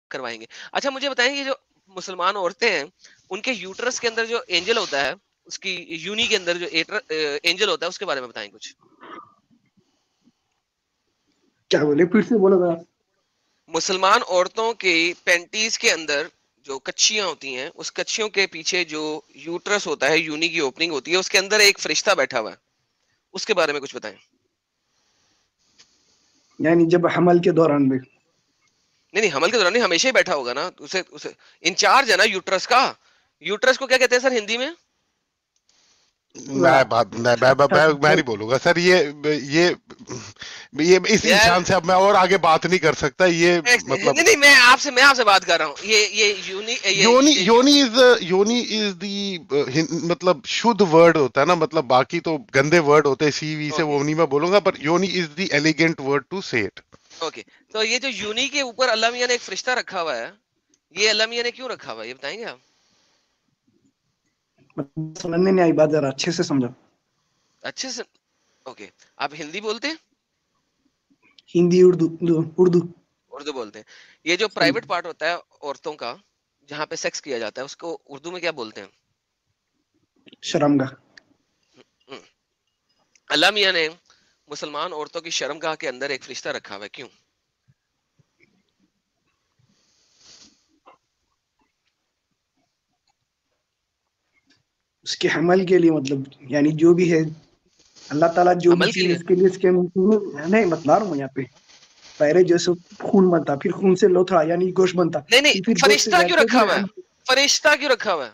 करवाएंगे। अच्छा मुझे बताएं, ये जो मुसलमान औरतें हैं, उनके यूट्रस के अंदर जो एंजल होता है, उसकी यूनी के अंदर जो एंजल होता है, उसके बारे में बताएं कुछ। क्या बोले, फिर से बोलो जरा। मुसलमान औरतों के पेंटीज के अंदर जो कच्चियां होती हैं, उस कच्चियों के पीछे जो यूट्रस होता है, यूनी की ओपनिंग होती है, उसके अंदर एक फरिश्ता बैठा हुआ है, उसके बारे में कुछ बताएं। यानी जब हमल के दौरान भी? नहीं नहीं, हमल के दौरान नहीं, हमेशा ही बैठा होगा ना, उसे उसे इंचार्ज है ना यूट्रस का। यूट्रस को क्या कहते हैं सर हिंदी में? मैं नहीं बोलूंगा सर, ये इस यार इंसान से अब मैं और आगे बात नहीं कर सकता, ये नहीं मतलब नहीं, मैं आपसे बात कर रहा हूँ। ये यूनी योनी ये योनी इज दी मतलब शुद्ध वर्ड होता है ना, मतलब बाकी तो गंदे वर्ड होते हैं, सीवी से ओके वो नहीं मैं बोलूंगा, पर yoni is the elegant word to say it. Okay. तो ये जो यूनी के ऊपर अल्लाह मियां ने एक फरिश्ता रखा हुआ है, ये अल्लाह मियां ने क्यों रखा हुआ है, ये बताएंगे आप? मतलब समझने नहीं आई बात, जरा अच्छे से समझो। अच्छे से। ओके। आप हिंदी बोलते हैं? हिंदी, उर्दू, उर्दू। उर्दू बोलते हैं। ये जो प्राइवेट पार्ट होता है औरतों का, जहाँ पे सेक्स किया जाता है, उसको उर्दू में क्या बोलते हैं? शर्मगाह। हम्म। अल्लाह मियां ने मुसलमान औरतों की शर्मगाह के अंदर एक फरिश्ता रखा हुआ है, क्यों? उसके हमल के लिए, मतलब यानी जो भी है, अल्लाह ताला जो भी अमल के चीज लिए? इसके लिए, इसके नहीं बतला रहा हूँ यहाँ पे। पहले जैसे खून बनता, फिर खून से लोथड़ा यानी गोश्त बनता, नहीं नहीं, फिर गोश्त से फरिश्ता क्यों जाके रखा फिर हुआ है? फरिश्ता क्यों रखा हुआ है?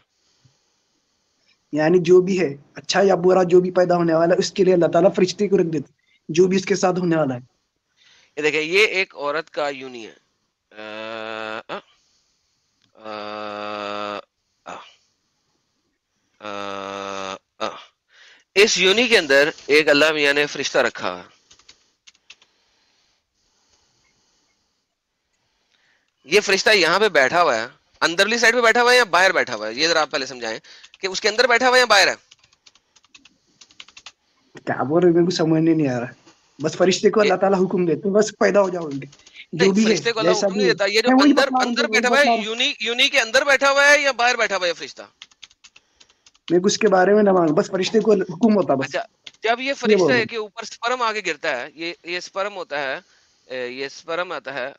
यानी जो भी है, अच्छा या बुरा जो भी पैदा होने वाला है, उसके लिए अल्लाह ताला फरिश्ते को रख देते, जो भी इसके साथ होने वाला है। ये देखिए, ये एक औरत का यूनी है। अ, अ, अ, अ, अ, अ। इस यूनी के अंदर एक अल्लाह मियां ने फरिश्ता रखा है। ये फरिश्ता यहाँ पे बैठा हुआ है, अंदरली साइड पे बैठा हुआ है या बाहर बैठा हुआ है, ये जरा आप पहले समझाएं कि उसके अंदर बैठा हुआ है या बाहर है। क्या बोल रहे हो, मेरे को समझने नहीं आ रहा। बस फरिश्ते को ये अल्लाह ताला हुक्म देते हैं, बस पैदा हो जाओ उनके, नहीं, जो भी है फरिश्ते को अल्लाह जैसा हुक्म भी नहीं है। देता। ये जो मैं वही अंदर बतला रहा हूँ अंदर तेरे को, वही बैठा हुआ है, बतला रहा हूँ। यूनी यूनी के अंदर बैठा हुआ है या बाहर बैठा हुआ है फरिश्ता? मेरे को उसके बारे में ना मालूम, बस फरिश्ते को हुक्म होता बस। अच्छा, जब ये ये बोल फरिश्ता रहा है हूँ। कि ऊपर स्पर्म आगे गिरता है, ये स्पर्म होता है, ये स्पर्म आता है,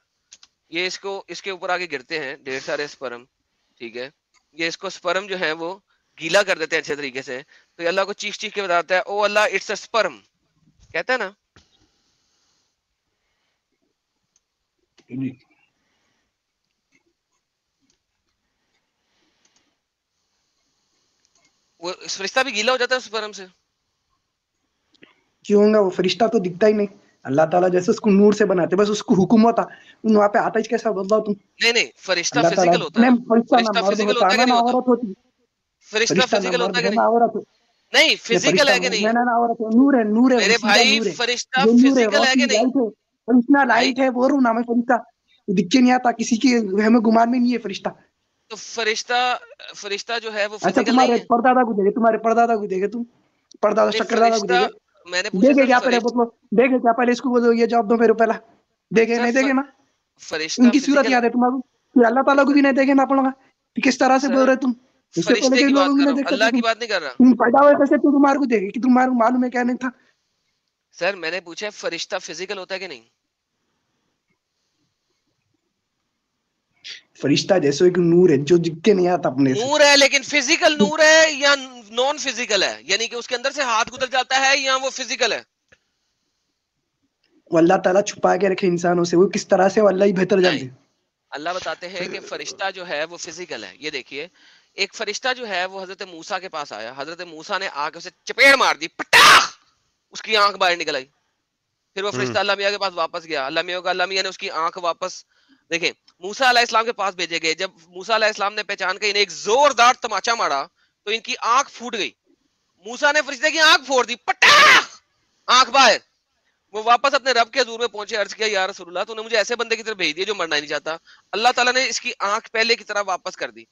ये इसको इसके ऊपर आगे गिरते हैं ढेर सारे स्पर्म, ठीक है। ये इसको स्पर्म जो है वो गीला कर देते हैं अच्छे तरीके से, तो ये अल्लाह को चीख चीख के बताता है, ओ अल्लाह इट्स अ स्पर्म, कहता है ना। वो फरिश्ता भी गीला हो जाता है उस स्पर्म से। क्यों होगा, वो फरिश्ता तो दिखता ही नहीं। अल्लाह ताला जैसे उसको नूर से बनाते, बस उसको हुक्म होता, वहां पे आता ही कैसा बदलाव तुम। नहीं नहीं, फरिश्ता अल्लाह ताला फिजिकल होता है ने ना। फरिश्ता ना फरिश्ता मर्द फिजिकल होता होता है कि ना नहीं ना होता? औरत होती। फरिश्ता फरिश्ता ना फिजिकल होता मर्द है कि है नहीं? ना औरत हो। नहीं, ने फिजिकल फरिश्ता है कि नहीं? ना ना औरत है, नूर है, वो मेरे सीधा भाई नूर है। फरिश्ता जो नूर है, फिजिकल है कि रोशनी, नहीं? लाइट है, फरिश्ता भाई लाइट है, वो रू नाम है फरिश्ता। वो दिख के नहीं आता, किसी के हमें गुमान में नहीं है फरिश्ता। तो फरिश्ता फरिश्ता जो है वो अच्छा, फिजिकल नहीं तुम्हारे है? परदादा को देखे, तुम्हारे परदादा को देखे तुम, परदादा नहीं, शक्करदादा को फरिश्ता, देखे? मैंने पूछा देखे सर क्या पहले फरिश्ता। बोलो, देखे क्या पहले, इसको बोलो ये जवाब दो मेरे पहला। देखे सर नहीं देखे ना? फरिश्ता उनकी सूरत फिजिकल है? याद है तुम्हारा? फिर अल्लाह ताला को सर, भी नहीं देखे ना अपन लोग? फिर किस तरह से बोल सर रहे तुम? इससे पहले फरिश्ते के की बात लोगों को कर नहीं रहा देख हूँ, सकते अल्लाह तुम? की बात नहीं कर रहा। तुम पैदा हुए कैसे, तुम तुम्हारे को देखे कि तुम्हारे को मालूम है क्या नहीं था? सर मैंने पूछा फरिश्ता फिजिकल होता है कि नहीं? फरिश्ता जैसे एक नूर है जो दिख के नहीं आता अपने से। नूर है, लेकिन फिजिकल नूर है या नॉन फिजिकल है, यानी कि उसके अंदर से हाथ गुजर जाता है या वो फिजिकल है? वो अल्लाह ताला छुपा के रखे इंसानों से, वो किस तरह से, वो अल्लाह ही बेहतर नहीं, जानते हैं। अल्लाह बताते हैं कि फरिश्ता जो है वो फिजिकल है। ये देखिए, एक फरिश्ता जो है वो हजरत मूसा के पास आया, हजरत मूसा ने आके उसे चपेड़ मार दी, पटाख, उसकी आंख बाहर निकल आई। फिर वो हम्म। फरिश्ता अल्लाह मियां के पास वापस गया, अल्लाह मियां ने उसकी आंख वापस, देखें, मूसा अलैहि इस्लाम के पास भेजे गए। जब मूसा अलैहि इस्लाम ने पहचान कर इन्हें एक जोरदार तमाचा मारा, तो इनकी आंख फूट गई। मूसा ने फरिश्ते की आंख फोड़ दी, पटाख, आंख बाहर। वो वापस अपने रब के हजूर में पहुंचे, अर्ज किया, या रसूलुल्लाह, तूने मुझे ऐसे बंदे की तरफ भेज दिया जो मरना ही नहीं चाहता। अल्लाह ताला ने इसकी आंख पहले की तरह वापस कर दी।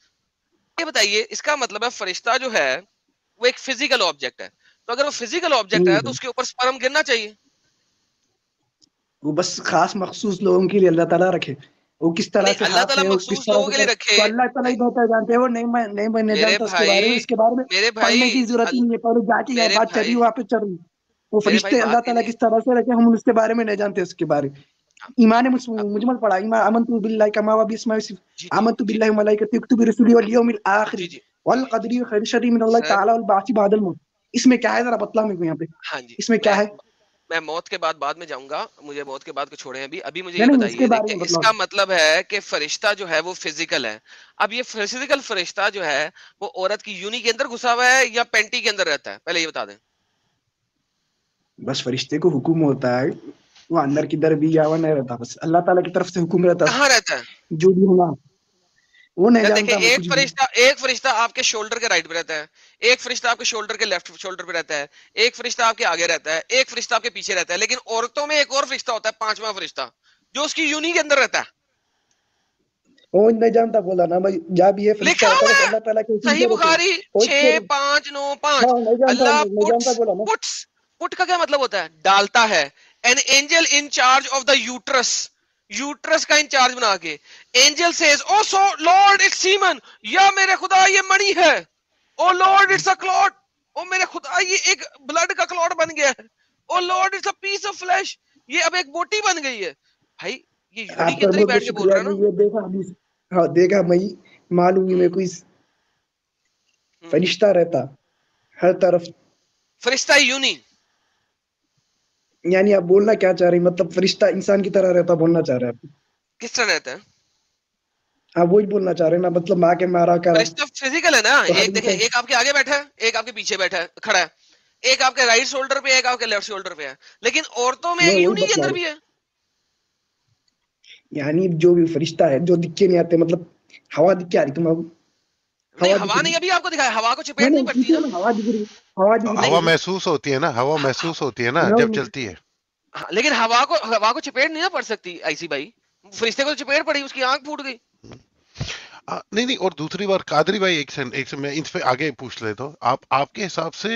ये बताइए, इसका मतलब है फरिश्ता जो है वो एक फिजिकल ऑब्जेक्ट है। तो अगर वो फिजिकल ऑब्जेक्ट है तो हम्म। उसके ऊपर स्पर्म गिरना चाहिए। वो बस खास मखसूस लोगों के लिए अल्लाह ताला रखे, वो किस तरह नहीं, से अल्लाह हाथ ताला है, वो किस मखसूस तरह लोगों से के लिए कर, रखे। तो अल्लाह ताला ही बेहतर जानते हैं। वो नहीं मैं नहीं मेरे जानता उसके बारे में, भाई, उसके बारे में मेरे पढ़ने भाई, की जरूरत ही नहीं है। पहले जाके यहाँ मेरे बात चल रही भाई, है, वहाँ पे चल रही है। वो मेरे भाई फरिश्ते अल्लाह बात ये ताला नहीं। किस तरह से रखे, हम उसके बारे में नहीं जानते उसके बारे में। ईमान अब मुजमल पढ़ा, ईमान आमनतु बिल्लाहि कमा व बिस्मिहि, जी जी आमनतु जी बिल्लाहि व मलाइकतिहि व कुतुबिहि रसूलिहि वल यौमिल जी आखिर जी वल कदरी खैरि शर्रि मिन अल्लाह सर। ताला वल बासी बादल मौत। इसमें क्या है, जरा बतला मेरे को यहाँ पे, हाँ जी, इसमें क्या है? मैं मौत के बाद में जाऊंगा, मुझे मौत के बाद को छोड़े, अभी अभी मुझे नहीं ये नहीं, इसके बताइए। बारे देखिए, में बतलाओ। इसका मतलब है कि फरिश्ता जो है वो फिजिकल है। अब ये फिजिकल फरिश्ता जो है वो औरत की यूनी के अंदर घुसा हुआ है या पेंटी के अंदर रहता है, पहले ये बता दें। बस फरिश्ते को हुक्म होता है, वो अंदर किधर भी या हुआ नहीं रहता, बस अल्लाह ताला की तरफ से हुक्म रहता कहाँ रहता है? है जो भी होना। वो नहीं यार देखिए, जानता मैं कुछ भी। एक फरिश्ता आपके शोल्डर के राइट पे रहता है, एक फरिश्ता आपके शोल्डर के लेफ्ट शोल्डर पे रहता है, एक फरिश्ता आपके आगे रहता है, एक फरिश्ता आपके पीछे रहता है। लेकिन औरतों में एक और फरिश्ता होता है, पांचवा फरिश्ता, जो उसकी यूनी के अंदर रहता है। वो नहीं जानता बोला ना भाई, जहाँ भी ये फरिश्ता लिखा रहता हुआ है बस है अल्लाह ताला के हुक्म सही से रहते हैं। बुखारी कोई फिर 6595। हाँ नहीं जानता, अल्लाह नहीं जानता पुट्स बोला ना। पुट्स पुट का क्या मतलब होता है? डालता है। An angel in charge of the uterus, uterus का इंचार्ज बना के। Angel says O so Lord it's semen, या मेरे खुदा ये मणि है। O Lord it's a clot, ओ मेरे खुदा ये एक ब्लड का क्लॉट बन गया है। O Lord it's a piece of flesh, ये अब एक बोटी बन गई है। भाई ये यूनी के आपका अंदर ही बहुत बहुत बैठ के बोल शुक्रिया रहा है कि ना। ये देखा हमने। हाँ देखा मैं, मालूम ही मेरे को इस हम्म, फरिश्ता रहता हर तरफ। फरिश्ता यूनी। यानी आप बोलना क्या चाह रहे हैं, मतलब फरिश्ता इंसान की तरह रहता बोलना चाह रहे हैं आप? किस तरह रहता है? आप वही बोलना चाह रहे हैं ना, मतलब माँ के मारा करा फरिश्ता फिजिकल है ना। तो हर एक देखें, इंसान। एक आपके आगे बैठा है, एक आपके पीछे बैठा है, खड़ा है। एक आपके राइट शोल्डर पे है, एक आपके लेफ्ट शोल्डर पे है। लेकिन औरतों में मैं एक वही यूनी के बतला अंदर रहा भी हूँ। है। यानी जो भी फरिश्ता है जो दिख के नहीं आते, मतलब हवा दिख के आ रही तुम्हें? नहीं, हवा दिख हवा रही? नहीं, अभी आपको दिखाया, हवा को नहीं चपेटनी नहीं, पड़ती ठीक है है ना। ना, हवा दिख रही, हवा दिख रही नहीं, हवा है। महसूस होती है ना, हवा ह- ह- महसूस होती है ना जब नहीं, चलती है। हाँ, लेकिन हवा को चपेट नहीं ना पड़ सकती ऐसी भाई। फरिश्ते को तो चपेट पड़ी, उसकी आंख फूट गई। नहीं नहीं, और दूसरी बार कादरी भाई, एक से मैं इन पे आगे पूछ लेता हूँ। आप आपके हिसाब से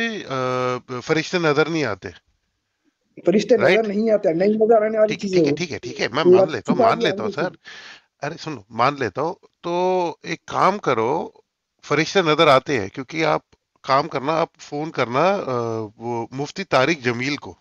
फरिश्ते नजर नहीं आते, फरिश्ते नजर राइट? नहीं आते, नहीं नजर आने वाली ठीक है चीज है ठीक है वो। ठीक है ठीक है, मैं ये मान आप लेता हूँ, छुपा मान दिया लेता हूँ हमने से। सर। अरे सुनो, मान लेता हूँ तो एक काम करो, फरिश्ते नजर आते हैं क्योंकि आप काम करना, आप फोन करना वो मुफ्ती तारिक जमील को,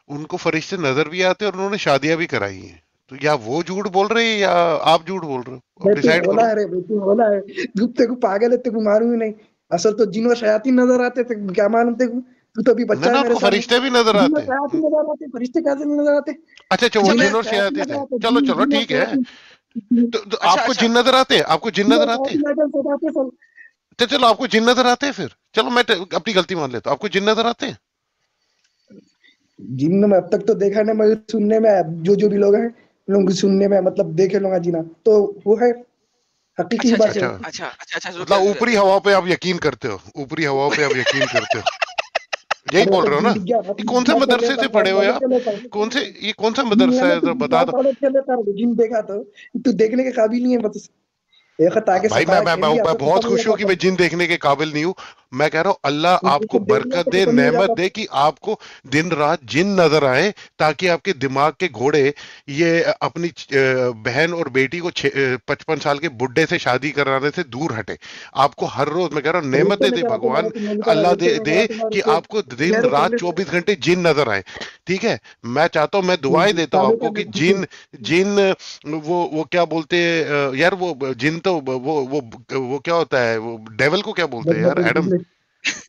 उनको फरिश्ते नजर भी आते हैं और उन्होंने शादियां भी कराई हैं। तो या वो झूठ बोल रहे हैं या आप झूठ बोल रहे हो, अब भाई तू डिसाइड होला करो। है रे भाई, तू होला है। तू तेरे को पागल है, तेरे को मालूम ही नहीं। असल तो जिन और शयातीन नजर आते थे, क्या मालूम तेरे को? तू तो अभी ना बच्चा है ना, मेरे आपको सामने। फरिश्ते भी नजर जिन और आते हैं। शयातीन नजर आते, फरिश्ते कैसे नहीं नजर आते? अच्छा अच्छा, वो अच्छा जिन मैं और जिन और शयातीन शयातीत नजर है, आते, चलो जिन चलो जिन और ठीक है। शयातीन। तो अच्छा आपको अच्छा जिन नजर आते हैं, आपको जिन जिन और नजर आते हैं? शयातीन नजर से आते सब। तो चलो आपको जिन नजर आते हैं, फिर चलो मैं अपनी गलती मान लेता हूँ, आपको जिन नजर आते हैं। जिन में अब तक तो देखा नहीं, मगर सुनने में जो भी लोग हैं, उन लोगों को सुनने में मतलब देखे लोग जीना तो वो है, हकीकी अच्छा अच्छा बात है अच्छा, वो। अच्छा, रुक मतलब जा, रुक जा, ऊपरी रुक हवा पे आप यकीन करते हो, ऊपरी हवाओं पे आप यकीन करते हो, यही अरे बोल तो रहे हो ना? जिन क्या ये कौन से कर मदरसे लेता, से क्या पढ़े हुए कॉलेज आप? कर लेता। कौन से, ये कौन सा जिन मदरसा है ना, है, तू जरा बता क्या दो। कॉलेज कर लेता, जिन देखा तो तू देखने के काबिल नहीं है बस। एक ताकि भाई सतारा खेल गया मैं तो बहुत खत्म हो खुश हूं कि जाता मैं था। जिन देखने के काबिल नहीं हूं। मैं कह रहा हूं अल्लाह उनको आपको तो देखने बरकत से दे, खत्म ही हो नेमत जाता दे कि आपको दिन रात जिन नजर आए, ताकि आपके दिमाग के घोड़े ये अपनी बहन और बेटी को 55 साल के बुढ़े से शादी कराने से दूर हटे। आपको हर रोज मैं कह रहा हूं रिश्ते नेमतें में दे कराते मारे भगवान, तुम नहीं करा, अल्लाह रिश्ते दे में दे कराते मारे कि तो आपको दिन गहरे रात पहले से 24 घंटे जिन नजर आए। ठीक है, मैं चाहता हूं, मैं दुआएं देता हूं काबे आपको कि का जिन जिन वो क्या बोलते हैं यार, वो जिन तो वो क्या होता है, वो डेविल को क्या बोलते हैं यार, बकले एडम?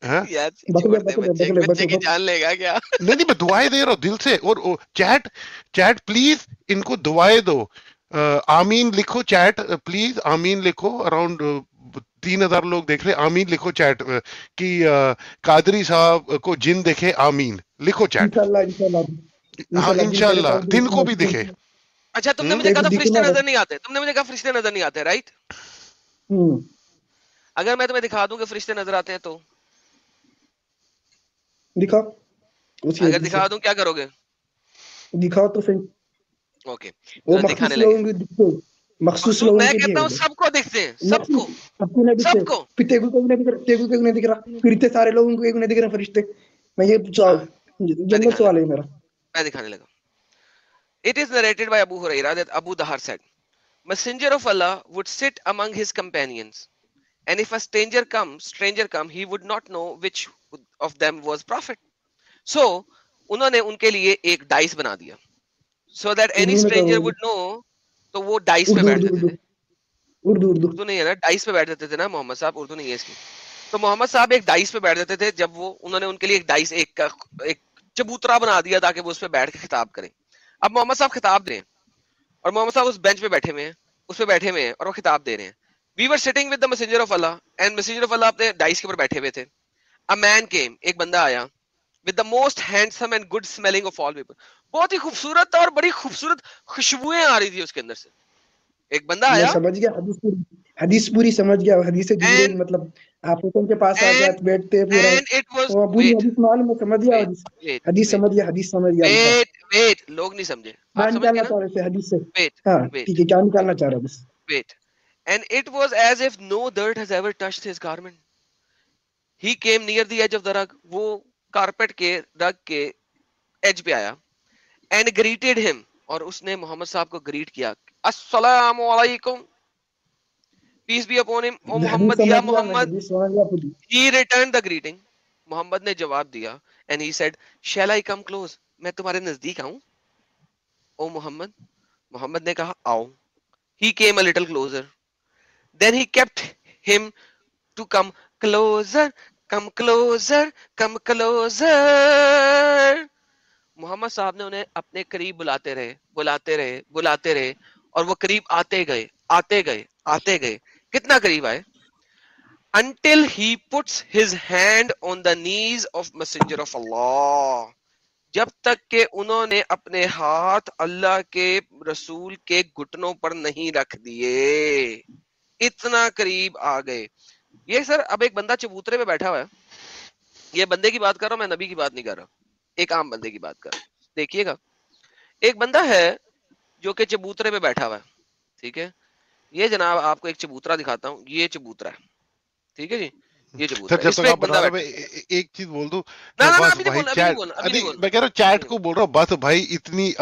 हाँ? यार बकले छोड़ दे, बकले बच्चे बकले बच्चे बकले की जान लेगा क्या? नहीं नहीं, मैं दुआएं दे रहा हूँ दिल से। और चैट चैट प्लीज इनको दुआएं दो। आमीन लिखो चैट, प्लीज आमीन लिखो। अराउंड 3,000 लोग देख रहे हैं, आमीन लिखो चैट कि कादरी साहब को जिन देखे, आमीन लिखो चैट। इंशाल्लाह इंशाल्लाह हाँ इंशाल्लाह जिन करे इंशाल्लाह, तो दिन को भी दिखे। अच्छा, तुमने मुझे कहा हम्म। था फरिश्ते दिखूंगा नजर बस। नहीं आते, तुमने मुझे कहा फरिश्ते नजर नहीं आते, राइट? हम्म, अगर मैं तुम्हें दिखा दूं कि फरिश्ते नजर आते हैं तो? दिखाओ उसी अगर एडी से। दिखा दूं क्या करोगे? दिखाओ तो सही। ओके, वो चलो दिखाने मखसूस लगे। लोगों को दिखते, मखसूस मखसूस लोगों मैं के लिए कहता है हूँ वो। सबको दिखते हैं, मखसूस सबको, सबको नहीं दिखते। सबको। फिर तेगु को भी नहीं दिख रहा, तेगु को भी नहीं दिख रहा, फिर इतने सारे लोगों को एक नहीं दिख रहा फरिश्ते। मैं ये हाँ, मैं जनरल दिखाने सवाल लगा, है मेरा। मैं दिखाने लगा। It is narrated by Abu Hurairah that Abu Dahar said, Messenger of Allah would sit among his companions, and if a stranger come, he would not know which of them was prophet. So उन्होंने उनके लिए एक dice बना दिया, so that any Urdu में क्या stranger बोलोगे? would know. तो वो डाइस पे उर्दू बैठ उर्दू जाते उर्दू थे। उर्दू उर्दू उर्दू नहीं है ना, डाइस पे बैठ जाते थे ना मोहम्मद साहब, उर्दू नहीं है इसकी। तो मोहम्मद साहब एक डाइस पे बैठ जाते थे, जब वो उन्होंने उनके लिए एक डाइस एक चबूतरा बना दिया ताकि वो उस पे बैठ के खिताब करें। अब मोहम्मद साहब खिताब दें और मोहम्मद साहब उस बेंच पे बैठे हुए हैं, उस पे बैठे हुए हैं और वो खिताब दे रहे हैं। We were sitting with the messenger of Allah and messenger of Allah अपने डाइस के ऊपर बैठे हुए थे। अ मैन केम, एक बंदा आया, with the most handsome and good smelling of all people, बहुत ही खूबसूरत था और बड़ी खूबसूरत खुशबुएं आ रही थी उसके अंदर से। एक बंदा मैं आया समझ गया, हदीस पूरी समझ गया, हदीस से जिब्रील एंड मतलब आप हुक्म के पास आ एंड जाते बैठते हैं पूरा, एंड इट वाज वो पूरी वेट हदीस मालूम है, समझ गया वेट हदीस। वेट हदीस वेट समझ गया, हदीस समझ गया अभी। हाँ, वेट लोग नहीं समझे, आप क्या समझ गए निकालना ना। चाह रहे थे हदीस से? वेट हाँ ठीक वेट है, क्या निकालना चाह रहे हो बस? Wait and it was as if no dirt has ever touched his garment. He came near the edge of the rug. वो कारपेट के रग के एज पे आया एंड ग्रीटेड हिम, और उसने मोहम्मद साहब को ग्रीट किया, अस्सलामु अलैकुम, पीस बी अपॉन हिम, ओ मैं हदीस मोहम्मद, समझ या गया, मैं मोहम्मद। हदीस समझ गया पूरी। He return the greeting, Mohammad ने जवाब दिया and he said shall I come close, मैं तुम्हारे नजदीक आऊं ओ मोहम्मद। मोहम्मद ने कहा आओ। He came a little closer, then he kept him to come closer, come closer, come closer. मोहम्मद साहब ने उन्हें अपने करीब बुलाते रहे, बुलाते रहे, बुलाते रहे, और वो करीब आते गए, आते गए, आते गए। कितना करीब आए? until he puts his hand on the knees of messenger of Allah, जब तक के उन्होंने अपने हाथ अल्लाह के रसूल के घुटनों पर नहीं रख दिए। इतना करीब आ गए ये। सर अब एक बंदा चबूतरे पे बैठा हुआ है, ये बंदे की बात कर रहा हूं, मैं नबी की बात नहीं कर रहा, एक आम बंदे की बात कर रहा हूं। देखिएगा, एक बंदा है जो कि चबूतरे पे बैठा हुआ है, ठीक है। ये जनाब आपको एक चबूतरा दिखाता हूँ, ये चबूतरा है, ठीक है जी, ये सर चबूतरा है, जब इस तक पे आप एक बता बंदा रहे बैठा। एक चीज बोल दूं, ना तो ना ना, बस अभी नहीं भाई बोलना, अभी नहीं चैट, बोलना, अभी नहीं अरे बोलना, मैं कह रहा हूँ अभी चैट नहीं को बोल रहा हूँ, बस भाई इतनी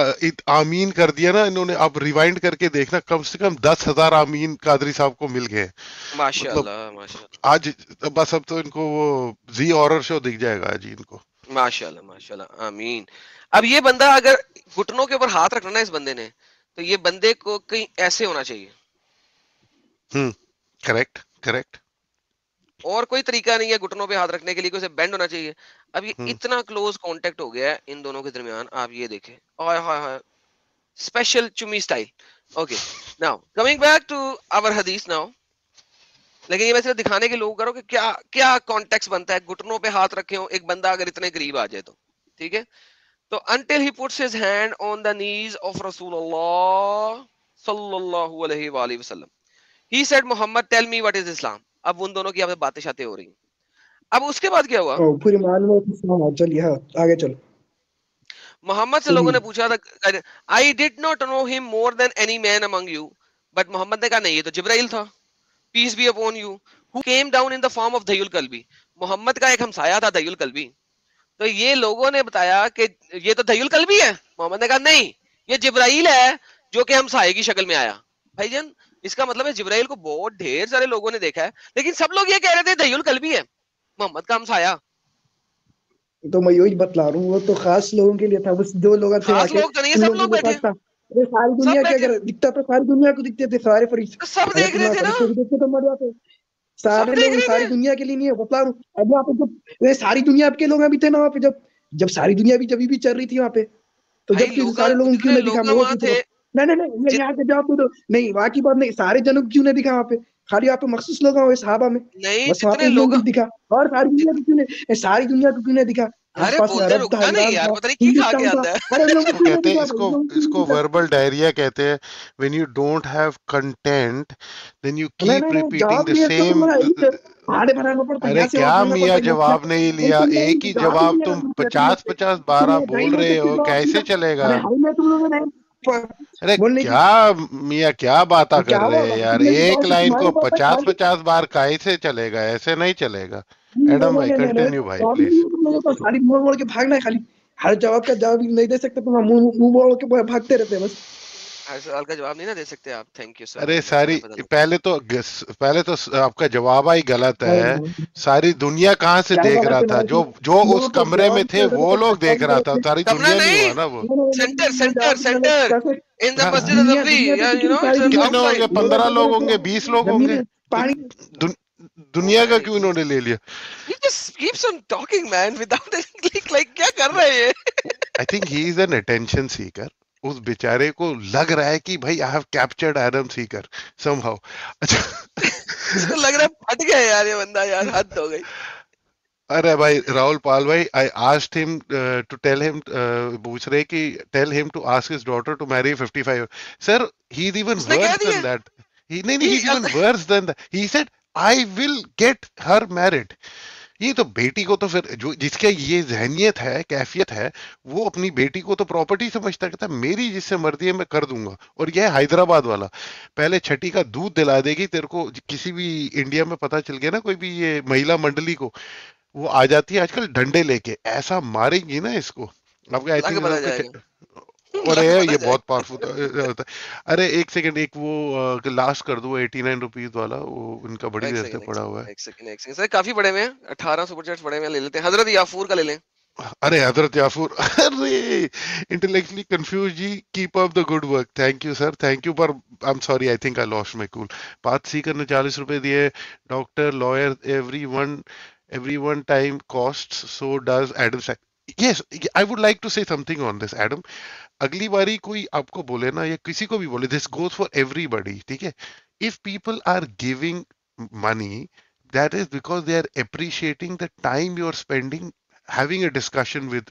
आमीन कर दिया ना इन्होंने, आप रिवाइंड करके देखना, कम से कम 10,000 आमीन कादरी साहब को मिल गए। बोलना। मतलब माशाल्लाह माशाल्लाह आज बस अब तो इनको वो जी हॉरर शो दिख जाएगा आज इनको। माशाल्लाह माशाल्लाह, आमीन। अब ये बंदा अगर घुटनों के ऊपर हाथ रखना ना इस बंदे ने, तो ये बंदे को कहीं ऐसे होना चाहिए, करेक्ट करेक्ट। और कोई तरीका नहीं है घुटनों पे हाथ रखने के लिए, उसे बेंड होना चाहिए। अब ये हम्म इतना क्लोज कांटेक्ट हो गया है इन दोनों के दरमियान, आप ये देखें, हाय हाय हाय, स्पेशल चुमी style. Okay, now coming back to our हदीस नाउ। लेकिन ये मैं सिर्फ दिखाने के लोग करो कि क्या क्या कॉन्टेक्स्ट बनता है, घुटनों पे हाथ रखे हो एक बंदा अगर इतने करीब आ जाए तो, ठीक है। तो until he puts his hand on the knees of Rasulullah sallallahu alaihi wasallam, he said, Muhammad, tell me what is Islam. अब उन दोनों की यहाँ पे बातें शातें हो रही हैं। अब उसके बाद क्या हुआ? ओ, पूरी मालूम है कि हाँ, चलिए हाँ आगे चलो। मोहम्मद से लोगों ने पूछा था, I did not know him more than any man among you, but मोहम्मद ने कहा नहीं, ये तो जिब्राइल था, peace be upon you, who came down in the form of दयुल कल्बी। मोहम्मद का एक हमसाया था दयुल कल्बी। तो ये लोगों ने बताया कि ये तो दयुल कल्बी है। मोहम्मद ने कहा नहीं, ये जिब्राइल है जो कि हमसाये की शक्ल में आया। भाईजान, इसका मतलब है जिब्राइल को बहुत ढेर सारे लोगों ने देखा है, लेकिन सब लोग ये कह रहे थे दयुल कल्बी है, मोहम्मद का हमसाया। तो मैं यही बतला रहा हूँ, वो तो खास लोगों के लिए था, बस जो लोग थे वहाँ खास के, लोग तो नहीं है, उन सब लोगों लोग के बैठे, पास था। अरे सारी सब दुनिया के बैठे, अगर दिखता तो सारी दुनिया को दिखते थे सारे फरिश्ते। तो सब अगर देख रहे तुम्हारे थे ना, फरिश्ते को देखते तो मर जाते। सब सारे देख लोग रहे सारी थे। दुनिया के लिए नहीं है, बता रहा हूँ। अब वहाँ पे जब वे सारी दुनिया के लोग भी थे ना वहाँ पे, जब जब सारी दुनिया भी जब भी चल रही थी वहाँ पे, तो भाई जब कि लोग, सारे लोगों को क्यों जितने नहीं दिखा, लोग मैं वो वहां पूछ रहा थे, हूँ। नहीं नहीं नहीं, ये जित यहाँ के जवाब दे दो। नहीं वहाँ की बात नहीं, सारे जनों को क्यों नहीं दिखा वहाँ पे? खाली वहाँ पे मखसूस लोग हुए सहाबा में, नहीं, बस वहाँ पे जितने उन लोगों लोग, को दिखा। और सारी दुनिया जित को क्यों नहीं, सारी दुनिया को क्यों नहीं दिखा? अरे आसपास में बोलते अरब रुक था, जा नहीं ईरान यार, था, पता नहीं की खा के हिंदुस्तान था, आता है। अरे उन लोगों को इसको क्यों नहीं कहते हैं, दिखा भाई? उन इसको लोगों को क्यों नहीं इसको दिखा? वर्बल डायरिया कहते हैं। When you don't have content then you नहीं कीप नहीं नहीं, रिपीटिंग जवाब द नहीं है इसका, तो सेम। मेरा यही है, आड़े बनाना पड़ता है, अरे यहाँ से वहां क्या भागना पड़ता मियाँ है, यहाँ से जवाब नहीं लिया, तुम एक ही जवाब ही जवाब नहीं तुम देना तुम लोग। 50-50 12 तुम बोल नहीं रहे सकते हो, जवाब कैसे दिया। चलेगा? अरे हाई में तुम लोगों ने अरे बोलने की। क्या मियाँ क्या बातें क्या कर रहे हुआ हैं भाई, यार, तुमने भी एक कहो कि लाइन तुम्हारी को बात है पचास खाली। पचास बार कैसे चलेगा? ऐसे नहीं चलेगा। नहीं एडम नहीं भाई नहीं नहीं नहीं, कंटिन्यू भाई जवाब नहीं प्लीज। है तुम लोगों को, खाली मोड़ मोड़ के भागना है खाली। हर जवाब का जवाब ही नहीं दे सकते तुम, मुंह मुंह मोड़ के भागते रहते हैं बस। हर सवाल का जवाब नहीं ना दे सकते आप। थैंक यू सर, अरे बस सारी मैंने बता दिया। पहले तो आपका जवाब ही गलत है। क्या सारी दुनिया कहाँ से देख गलत रहा है था? मेरा जो कि जो वो उस तो कमरे में जवाब थे गलत वो है, लोग सच्चाई देख रहा गलत था, है। सारी कमरा दुनिया नहीं नहीं, हुआ ना वो। सेंटर नहीं, सेंटर जवाब गलत सेंटर कैसे? इन द हाँ, मस्जिद दुनिया नबवी, दुनिया तो या दिख यू रही नो सारी इट्स दुनिया। कितने होंगे? आउटसाइड। मेरा 15 तो लोग गलत होंगे, है। 20 लोग जमीन होंगे? है, पानी। दुनिया का मैन क्यों इन्होंने ले लिया? he just keeps on talking man without like क्या कर रहा है ये? I think he is an attention seeker. उस बेचारे को लग रहा है कि भाई I have captured Adam Sikar somehow. अच्छा। इसको लग रहा है फट गया यार ये बंदा, यार हद हो गई। अरे भाई राहुल पाल भाई, I asked him to tell him, पूछ रहे कि tell him to ask his daughter to marry 55। Sir he is even उसने कह वर्स दिया देन दैट। ही नहीं नहीं, he he is even worse than that. He said I will get her married. ये तो बेटी को तो फिर जो जिसके ये जहनियत है, कैफियत है, वो अपनी बेटी को तो प्रॉपर्टी समझता है, कहता है मेरी जिससे मर्जी है मैं कर दूंगा। और यह हैदराबाद वाला पहले छठी का दूध दिला देगी तेरे को। किसी भी इंडिया में पता चल गया ना कोई भी ये महिला मंडली को, वो आ जाती है आजकल डंडे लेके, ऐसा मारेंगी ना इसको। आपका आई लग थिंक बदल आपका जाएगा। और लग बदल ये बहुत जाएगा। पावरफुल होता है। अरे एक सेकंड, एक वो लास्ट कर दो 89 रुपीज वाला, वो उनका बड़ी एक देर से सेकंड, एक पड़ा हुआ है। सेकंड, एक सेकंड, एक सेकंड सर, काफी बड़े में 18 सुपर चैट्स बड़े में, ले लेते हैं। हजरत याफूर का ले लें। अरे हजरत याफूर, अरे intellectually confuse ji, keep up the good work. Thank you sir, thank you. पर I am sorry, I think I lost my cool. Path seeker ने 40 रुपए दिए। Doctor lawyer everyone time cost, so does Adam. Yes, I would like to say something on this Adam. अगली बारी कोई आपको बोले ना, या किसी को भी बोले, दिस गोज फॉर एवरीबॉडी, ठीक है? If people are giving money, that is because they are appreciating the time you are spending having a discussion with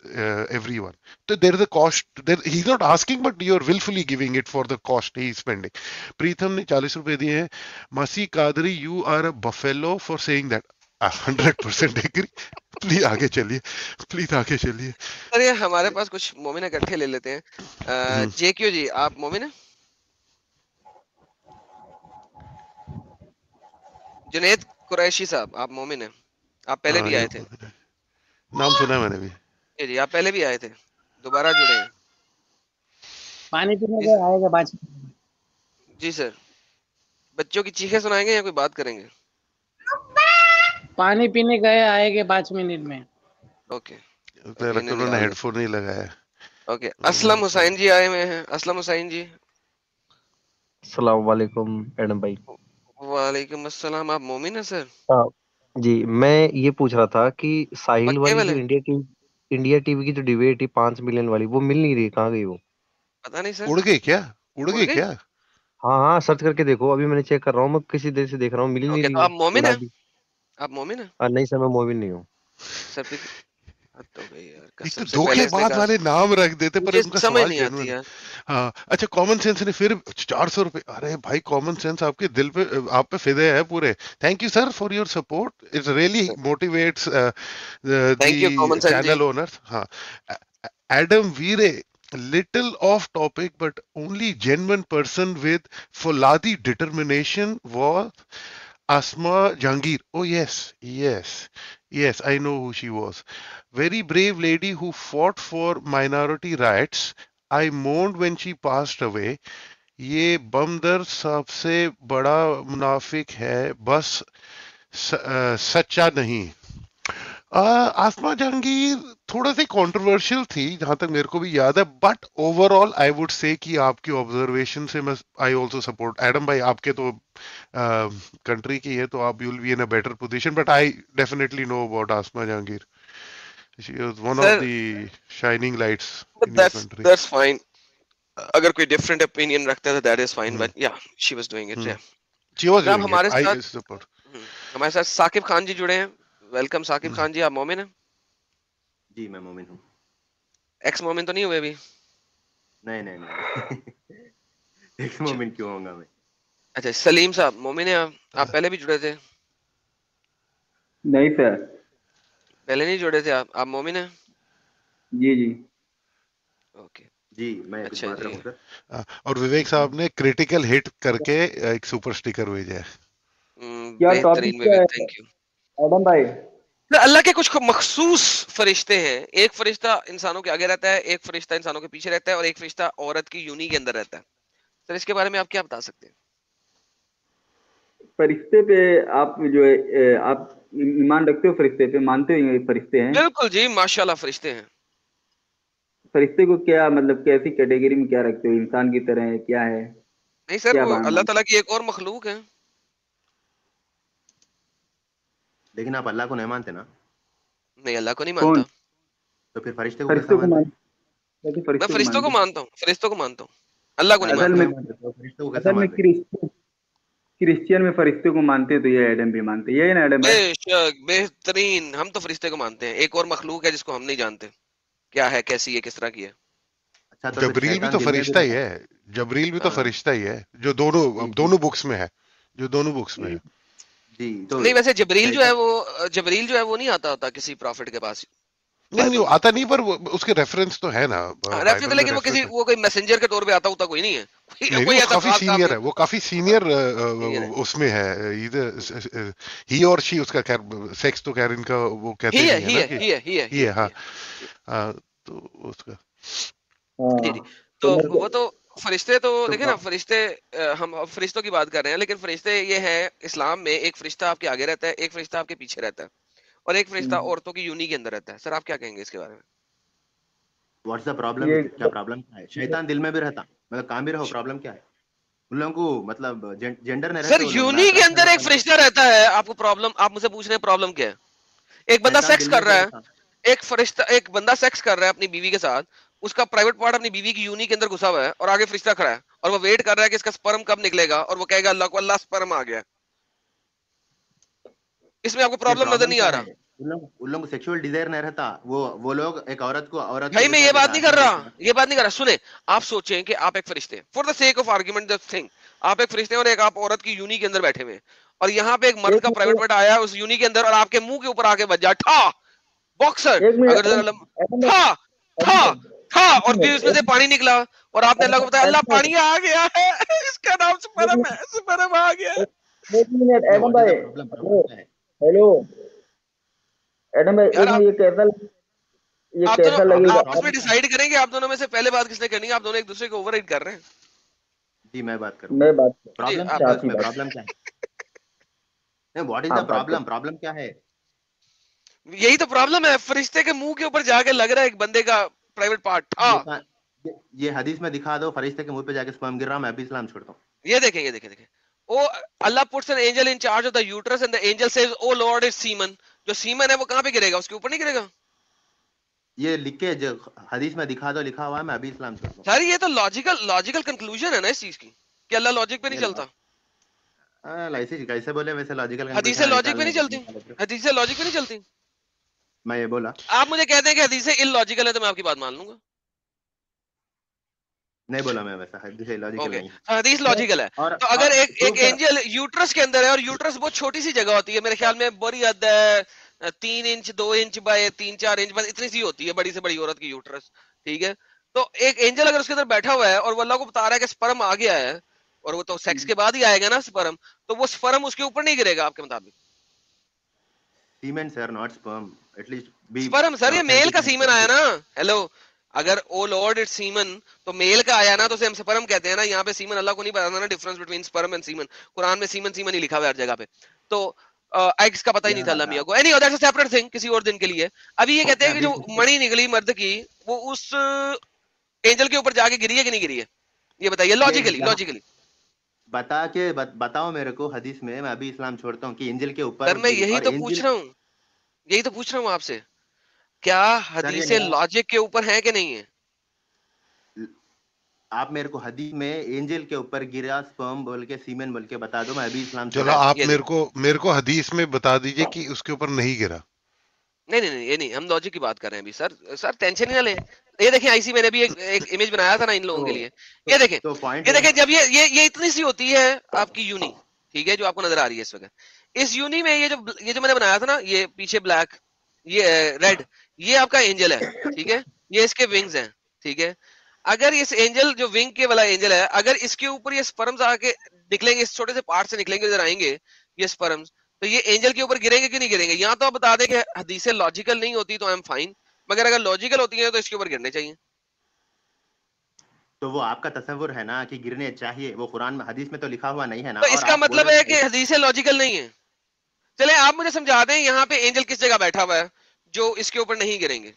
everyone. So there is a cost there. He's not asking, but you are willfully giving it for the cost he is spending. Pritam ने 40 रुपए दिए हैं। Masi Qadri, you are a buffalo for saying that. 100% agree. Please आगे चलिए, please आगे चलिए। Sir ये हमारे पास कुछ मोमिन इकट्ठे ले लेते हैं। जेक्यू जी, आप मोमिन हैं? जुनेद कुरैशी साहब, आप मोमिन हैं? आप पहले हाँ भी ये आए थे नाम सुना है मैंने भी। जी, आप पहले भी आए थे, दोबारा जुड़े हैं। पानी पीने जी गए सर, आएगा बाद में। जी सर। बच्चों की चीखें सुनाएंगे या कोई बात करेंगे? पानी पीने गए आएंगे 5 मिनट में। ओके तो ओके, इन्हें उन्होंने निकाल हेडफोन नहीं लगाया। देते। ओके, असलम हुसैन जी आए हुए हैं। असलम हुसैन जी। अस्सलाम वालेकुम एडम भाई। वालेकुम अस्सलाम। आप मोमिन हैं सर? हाँ जी, मैं ये पूछ रहा था कि साहिल पक्के वाली जो वाले? इंडिया टीवी की जो डिबेट थी 5 मिलियन वाली, वो मिल नहीं रही, कहाँ गई वो? पता नहीं सर। उड़ गई क्या? उड़ उड़ गई गई? क्या? हाँ हाँ, सर्च करके देखो, अभी मैंने चेक कर रहा हूँ, मैं किसी देर से देख रहा हूँ, मिल ही नहीं ओके, रही तो वो, आप मोमिन उड़ा हैं? दी। आप मोमिन हैं? नहीं सर, मैं मोमिन नहीं हूँ। सर फिर हद हो गई यार, एक कसम तो से। पहले इसने धोखेबाज कहा, वाले नाम रख देते, पर मुझे उनका समझ सवाल नहीं आती जेन्युइन। यार। हाँ अच्छा, कॉमन सेंस ने फिर 400 रुपए। अरे भाई, कॉमन सेंस आपके दिल पे, आप पे फिदे है पूरे। Thank you sir for your support, it really motivates thank you common the sense ji. Channel owners. हाँ, एडम वीरे, little off topic but only genuine person with Foladi determination was Asma Jahangir. Oh yes, yes, yes, I know who she was. Very brave lady who fought for minority rights. I mourned when she passed away. ये बमदर सबसे बड़ा मुनाफिक है, बस सच्चा नहीं। आसमा जहांगीर थोड़ा सी controversial थी जहां तक मेरे को भी याद है, but overall I would say कि आपकी ऑब्जर्वेशन से मैं आई आल्सो सपोर्ट एडम भाई। आपके तो कंट्री की है तो आप, you will be in a better position, but I definitely know about Asma Jahangir. She was one of sir the shining lights but in your country. That's fine. अगर कोई different opinion रखता है तो दैट इज फाइन, बट या she was doing it. She was अब doing it, हमारे आई साथ support. हमारे साथ साकिब खान जी जुड़े हैं। वेलकम साकिब खान जी, आप मोमिन हैं? जी मैं मोमिन हूँ। एक्स मोमिन तो नहीं हुए अभी? नहीं नहीं नहीं एक मोमिन क्यों होऊंगा मैं? अच्छा, सलीम साहब मोमिन हैं आप पहले भी जुड़े थे? नहीं सर। पहले नहीं जुड़े थे आप मोमिन हैं? जी जी। ओके जी मैं कुछ अच्छा बात जी। रहा हूँ सर। और विवेक साहब ने क्रिटिकल हिट करके एक सुपर स्टिकर भेजा है। क्या बेहतरीन टॉपिक क्या विवेक, है थैंक यू। एडम भाई? अल्लाह के कुछ मखसूस फरिश्ते हैं। एक फरिश्ता इंसानों के आगे रहता है, एक फरिश्ता इंसानों के पीछे रहता है, और एक फरिश्ता औरत की यूनी के अंदर रहता है। सर इसके बारे में आप क्या बता सकते हैं? फरिश्ते पे आप जो है आप ईमान रखते हो? फरिश्ते पे मानते हो? ये फरिश्ते हैं? बिल्कुल जी, माशाल्लाह फरिश्ते हैं। फरिश्ते को क्या मतलब कैसी कैटेगरी में क्या रखते हो? इंसान की तरह है, क्या है, नहीं सर, क्या वो मानते अल्लाह हो? ताला की एक और मखलूक है। लेकिन आप अल्लाह को नहीं मानते ना, नहीं, अल्लाह को नहीं कौन? मानता। तो फिर फरिश्ते को कैसा फरिश्तों को मानते हैं? मानते? कैसे मैं फरिश्तों को फरिश्तों को मानते? मानता हूँ, फरिश्तों को मानता हूँ, अल्लाह को नहीं असल मानता। में नहीं मानते तो फरिश्ते को कैसा असल में मानते हैं? क्रिश्चियन में फरिश्ते को मानते हैं, तो ये एडम भी मानते हैं। ये है ना एडम भाई? बेशक, बेहतरीन, हम तो फरिश्ते को मानते हैं। एक और मखलूक है जिसको हम नहीं जानते क्या है, कैसी है, किस तरह की है। अच्छा तो फिर जबरील भी शैतान तो दिल में भी फरिश्ता ही रहता है? है। जबरील भी तो हाँ फरिश्ता ही है, जो दोनों जी जी दोनों बुक्स में है, जो दोनों बुक्स में है। जी। तो नहीं वैसे जबरील जो है शैतान वो जबरील जो है वो नहीं आता होता किसी प्रॉफिट के पास नहीं नहीं, बाइबल वो में। आता नहीं, पर उसके रेफरेंस तो है ना, रेफरेंस, बाइबल में लेकिन वो किसी रेफरेंस है। वो कोई मैसेंजर के तौर पे आता होता कोई नहीं है। नहीं नहीं, कोई वो ऐसा काफी खास काम सीनियर नहीं। है, वो काफी हाँ, सीनियर नहीं है। उसमें है। इधर ही और शी, उसका खैर सेक्स तो खैर इनका वो कहते ही है, नहीं है ही ना है, कि ही है, ही है, ही ही है। है, ही हाँ है। हाँ, तो उसका जी हाँ जी। तो तो मेरे को वो तो फरिश्ते तो तो देखिए ना, फरिश्ते हम अब फरिश्तों की बात कर रहे हैं, लेकिन फरिश्ते ये है इस्लाम में, एक फरिश्ता आपके आगे रहता है, एक फरिश्ता आपके पीछे रहता है, और एक फरिश्ता औरतों की यूनी के अंदर रहता है। सर आप क्या कहेंगे इसके बारे में? What's the problem? ये क्या प्रॉब्लम क्या है? शैतान दिल में भी रहता, मतलब कहाँ भी रहो, प्रॉब्लम क्या है? उन लोगों को मतलब जेंडर नहीं सर रहते, वो लोग ना यूनी के अट्रैक्शन अंदर एक रहता ना। फरिश्ता रहता है, आपको प्रॉब्लम, आप मुझसे पूछ रहे हैं प्रॉब्लम क्या है? एक बंदा शैतान सेक्स दिल कर में भी रहा है, रहता। एक फरिश्ता, एक बंदा सेक्स कर रहा है अपनी बीवी के साथ, उसका प्राइवेट पार्ट अपनी बीवी की यूनी के अंदर घुसा हुआ है, और आगे फरिश्ता खड़ा है और वो वेट कर रहा है कि इसका स्पर्म कब निकलेगा, और वो कहेगा अल्लाह को, अल्लाह स्पर्म आ गया। इसमें आपको फिर प्रॉब्लम नजर प्रॉब्लम नहीं क्या आ है? रहा? उन लोग को सेक्सुअल डिजायर नहीं रहता। वो लोग एक औरत को औरत को भाई मैं देखा, ये बात जैसे नहीं आदमी कर को रहा, देखता है। ये बात नहीं कर रहा। सुने, आप सोचें कि आप एक फरिश्ते हैं, for the sake of argument the thing, आप एक फरिश्ते हैं और एक आप औरत की यूनी के अंदर बैठे हुए हैं, और यहाँ पे एक मर्द एक का प्राइवेट मिनट पार्ट आया है उस यूनी के अंदर, और आपके मुंह के ऊपर आके बज जाए ठा, बॉक्सर, एक मिनट अगर जरा एडम भाई, था था एडम था, भाई, और फिर उसमें से पानी निकला, और आपने अल्लाह को बताया अल्लाह पानी आ गया है, इसका नाम स्पर्म है, स्पर्म आ गया है। एक मिनट नहीं, एडम व्हाट इज भाई, द प्रॉब्लम? प्रॉब्लम क्या है? हेलो एडम भाई, यार एक मिनट, आप ये आप दोनों कैसा लगेगा? आपस में डिसाइड करेंगे, आप दोनों में से पहले बात किसने करनी है? आप दोनों एक दूसरे को ओवरराइड कर रहे हैं। जी मैं बात करूंगा। मैं बात जी प्रॉब्लम आप क्या है आप ही उसमें? बात, प्रॉब्लम क्या है? नहीं, व्हाट इज आप द बात प्रॉब्लम? करो। प्रॉब्लम क्या है? यही तो प्रॉब्लम है, फरिश्ते के मुंह के ऊपर जाके लग रहा है एक बंदे का प्राइवेट पार्ट था। ये कहाँ- ये हदीस में दिखा दो, फरिश्ते के मुंह पे जाके स्पर्म गिर रहा, मैं भी इस्लाम छोड़ता हूँ। ये देखें, ये देखें, देखें, O Allah puts an angel in charge of the uterus and the angel says O lord is semen. जो सीमन है वो कहां पे गिरेगा? उसके ऊपर नहीं गिरेगा? ये लिख के जो हदीस में दिखा दो, लिखा हुआ है, मैं अभी इस्लाम छोड़ता हूँ। सर ये तो लॉजिकल लॉजिकल कंक्लूजन है ना इस चीज की, कि अल्लाह लॉजिक पे नहीं ये चलता। ऐसे कैसे बोले? वैसे लॉजिकल हदीसें कंक्लूजन लॉजिक पे नहीं चलती, निकाल लेते हो। हदीसें लॉजिक पे नहीं चलती। मैं ये बोला आप मुझे कहते हैं कि हदीसें इलॉजिकल है, तो मैं आपकी बात मान लूंगा। नहीं, बोला मैं वैसा हदीस लॉजिकल ओके, नहीं है। हदीस लॉजिकल है। तो और अगर एक प्रूव एक कर। एंजल यूट्रस के अंदर है, और यूट्रस बहुत छोटी सी जगह होती है, मेरे ख्याल में बड़ी हद है 3 इंच 2 इंच बाय 3-4 इंच, बस इतनी सी होती है बड़ी से बड़ी औरत की यूट्रस, ठीक है? तो एक एंजल अगर उसके अंदर बैठा हुआ है और वो अल्लाह को बता रहा है कि स्पर्म आ गया है, और वो तो सेक्स के बाद ही आएगा ना स्पर्म, तो वो स्पर्म उसके ऊपर नहीं गिरेगा आपके मुताबिक? Semen sir, not sperm, at least be sperm sir, ये मेल का सीमन आया ऑथेंटिक। ना। हेलो, अगर ओ लॉर्ड इट्स सीमन तो मेल का आया ना, तो उसे हम स्पर्म कहते हैं ना। यहाँ पे सीमन, अल्लाह को नहीं बताना ना difference between sperm and semen. Quran में सीमन सीमन ही लिखा हुआ है हर जगह पे। तो एग्स का पता ही नहीं था अल्लाह मियां को। Any that's a separate thing, किसी और दिन के लिए। अभी ये कहते हैं कि अभी जो मणि निकली मर्द की, वो उस एंजल के ऊपर जाके गिरी है कि नहीं गिरी है? ये बताइए लॉजिकली, यहाँ लॉजिकली। बताओ मेरे को हदीस में, मैं अभी इस्लाम छोड़ता हूँ, कि एंजल के ऊपर सर मैं गिरी यही और तो पूछ एंजल। रहा हूँ, यही तो पूछ रहा हूँ आपसे, क्या सर ये हदीसें लॉजिक के ऊपर है कि नहीं है? आप मेरे को हदीस में एंजल के ऊपर गिरा स्पर्म बोल के, सीमेन बोल के बता दो, मैं अभी इस्लाम चलो छोड़ता हूँ। आप ये मेरे को हदीस में बता दीजिए कि उसके ऊपर नहीं गिरा। नहीं नहीं नहीं, ये नहीं, हम लॉजिक की बात कर रहे हैं अभी। सर सर टेंशन ही ना लें। ये देखिए आईसी मैंने भी एक इमेज बनाया था ना इन लोगों के लिए। ये देखें, तो पॉइंट ये है। देखें, जब ये इतनी सी होती है आपकी यूनी, ठीक है, जो आपको नजर आ रही है इस वक्त। इस यूनी में ये जो मैंने बनाया था ना, ये पीछे ब्लैक, ये रेड, ये आपका एंजल है, ठीक है? ये इसके विंग्स हैं, ठीक है? अगर इस एंजल, जो विंग के वाला एंजल है, अगर इसके ऊपर ये स्पर्म्स आके निकलेंगे, इस छोटे से पार्ट से निकलेंगे, इधर आएंगे ये स्पर्म्स, तो ये एंजल के ऊपर गिरेंगे कि नहीं गिरेंगे? यहाँ तो आप बता दें कि हदीसें लॉजिकल नहीं होती तो आई एम फाइन, मगर अगर लॉजिकल होती है तो इसके ऊपर गिरने चाहिए। तो वो आपका तस्वुर है ना कि गिरने चाहिए, वो कुरान में हदीस में तो लिखा हुआ नहीं है ना। तो और इसका आप बोल मतलब रहे है थे कि हदीसें लॉजिकल नहीं है। चले आप मुझे समझा दें यहाँ पे एंजल किस जगह बैठा हुआ है जो इसके ऊपर नहीं गिरेंगे।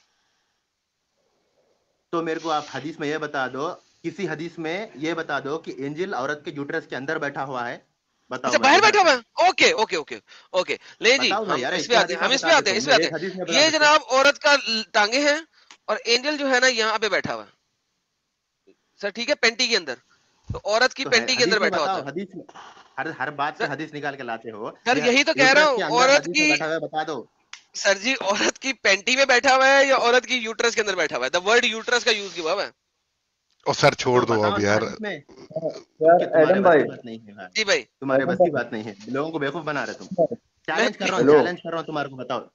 तो मेरे को आप हदीस में ये बता दो, किसी हदीस में ये बता दो कि एंजल औरत के यूट्रस के अंदर बैठा हुआ है, बताओ। अच्छा मैं बाहर देखना बैठा हुआ चाहता है। ओके ओके ओके ओके ले जी, बताओ ना हम यार, इस पे इसके आते हैं, हदीस हम आप इस पे बता आते दो हैं, इस तुम, पे आते एक हदीस में हैं। बता ये दो। जनाब औरत का टांगे हैं और एंजल जो है ना यहाँ पे बैठा हुआ है सर, ठीक है, पेंटी के अंदर। तो औरत की तो पेंटी के हदीस अंदर में बैठा होता बताओ, है। हदीस में हर बात से सर हदीस निकाल के लाते हो। सर ये यही तो कह रहा यूट्रस हूँ, के अंदर औरत हदीस में की, बैठा हुआ है, बता दो। सर जी औरत की पेंटी में बैठा हुआ है या औरत की यूट्रस के अंदर बैठा हुआ है? द वर्ड यूट्रस का यूज किया हुआ है। और सर छोड़ तो दो बताओ अब ना यार। हदीस में। यार तुम्हारे एडम बस भाई, की बात नहीं है भाई, जी भाई, तुम्हारे एडम बस की भाई, बात नहीं है, लोगों को बेवकूफ बना रहे तुम। मैं चैलेंज कर रहा हूँ, हेलो। चैलेंज कर रहा हूँ तुम्हारे को, बताओ।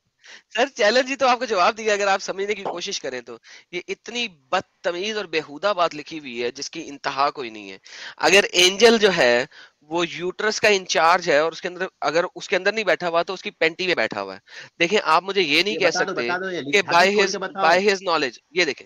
सर चैलेंज ही तो आपको जवाब दिया, अगर आप समझने की कोशिश करें तो। ये इतनी बदतमीज और बेहुदा बात लिखी हुई है जिसकी इंतहा कोई नहीं है। अगर एंजल जो है वो यूट्रस का इंचार्ज है और उसके अंदर, अगर उसके अंदर नहीं बैठा हुआ तो उसकी पेंटी में बैठा हुआ है। देखें आप मुझे ये नहीं ये कह सकते बता दो, ये कि हदीस खोल के बताओ। बाय हिज नॉलेज, ये देखें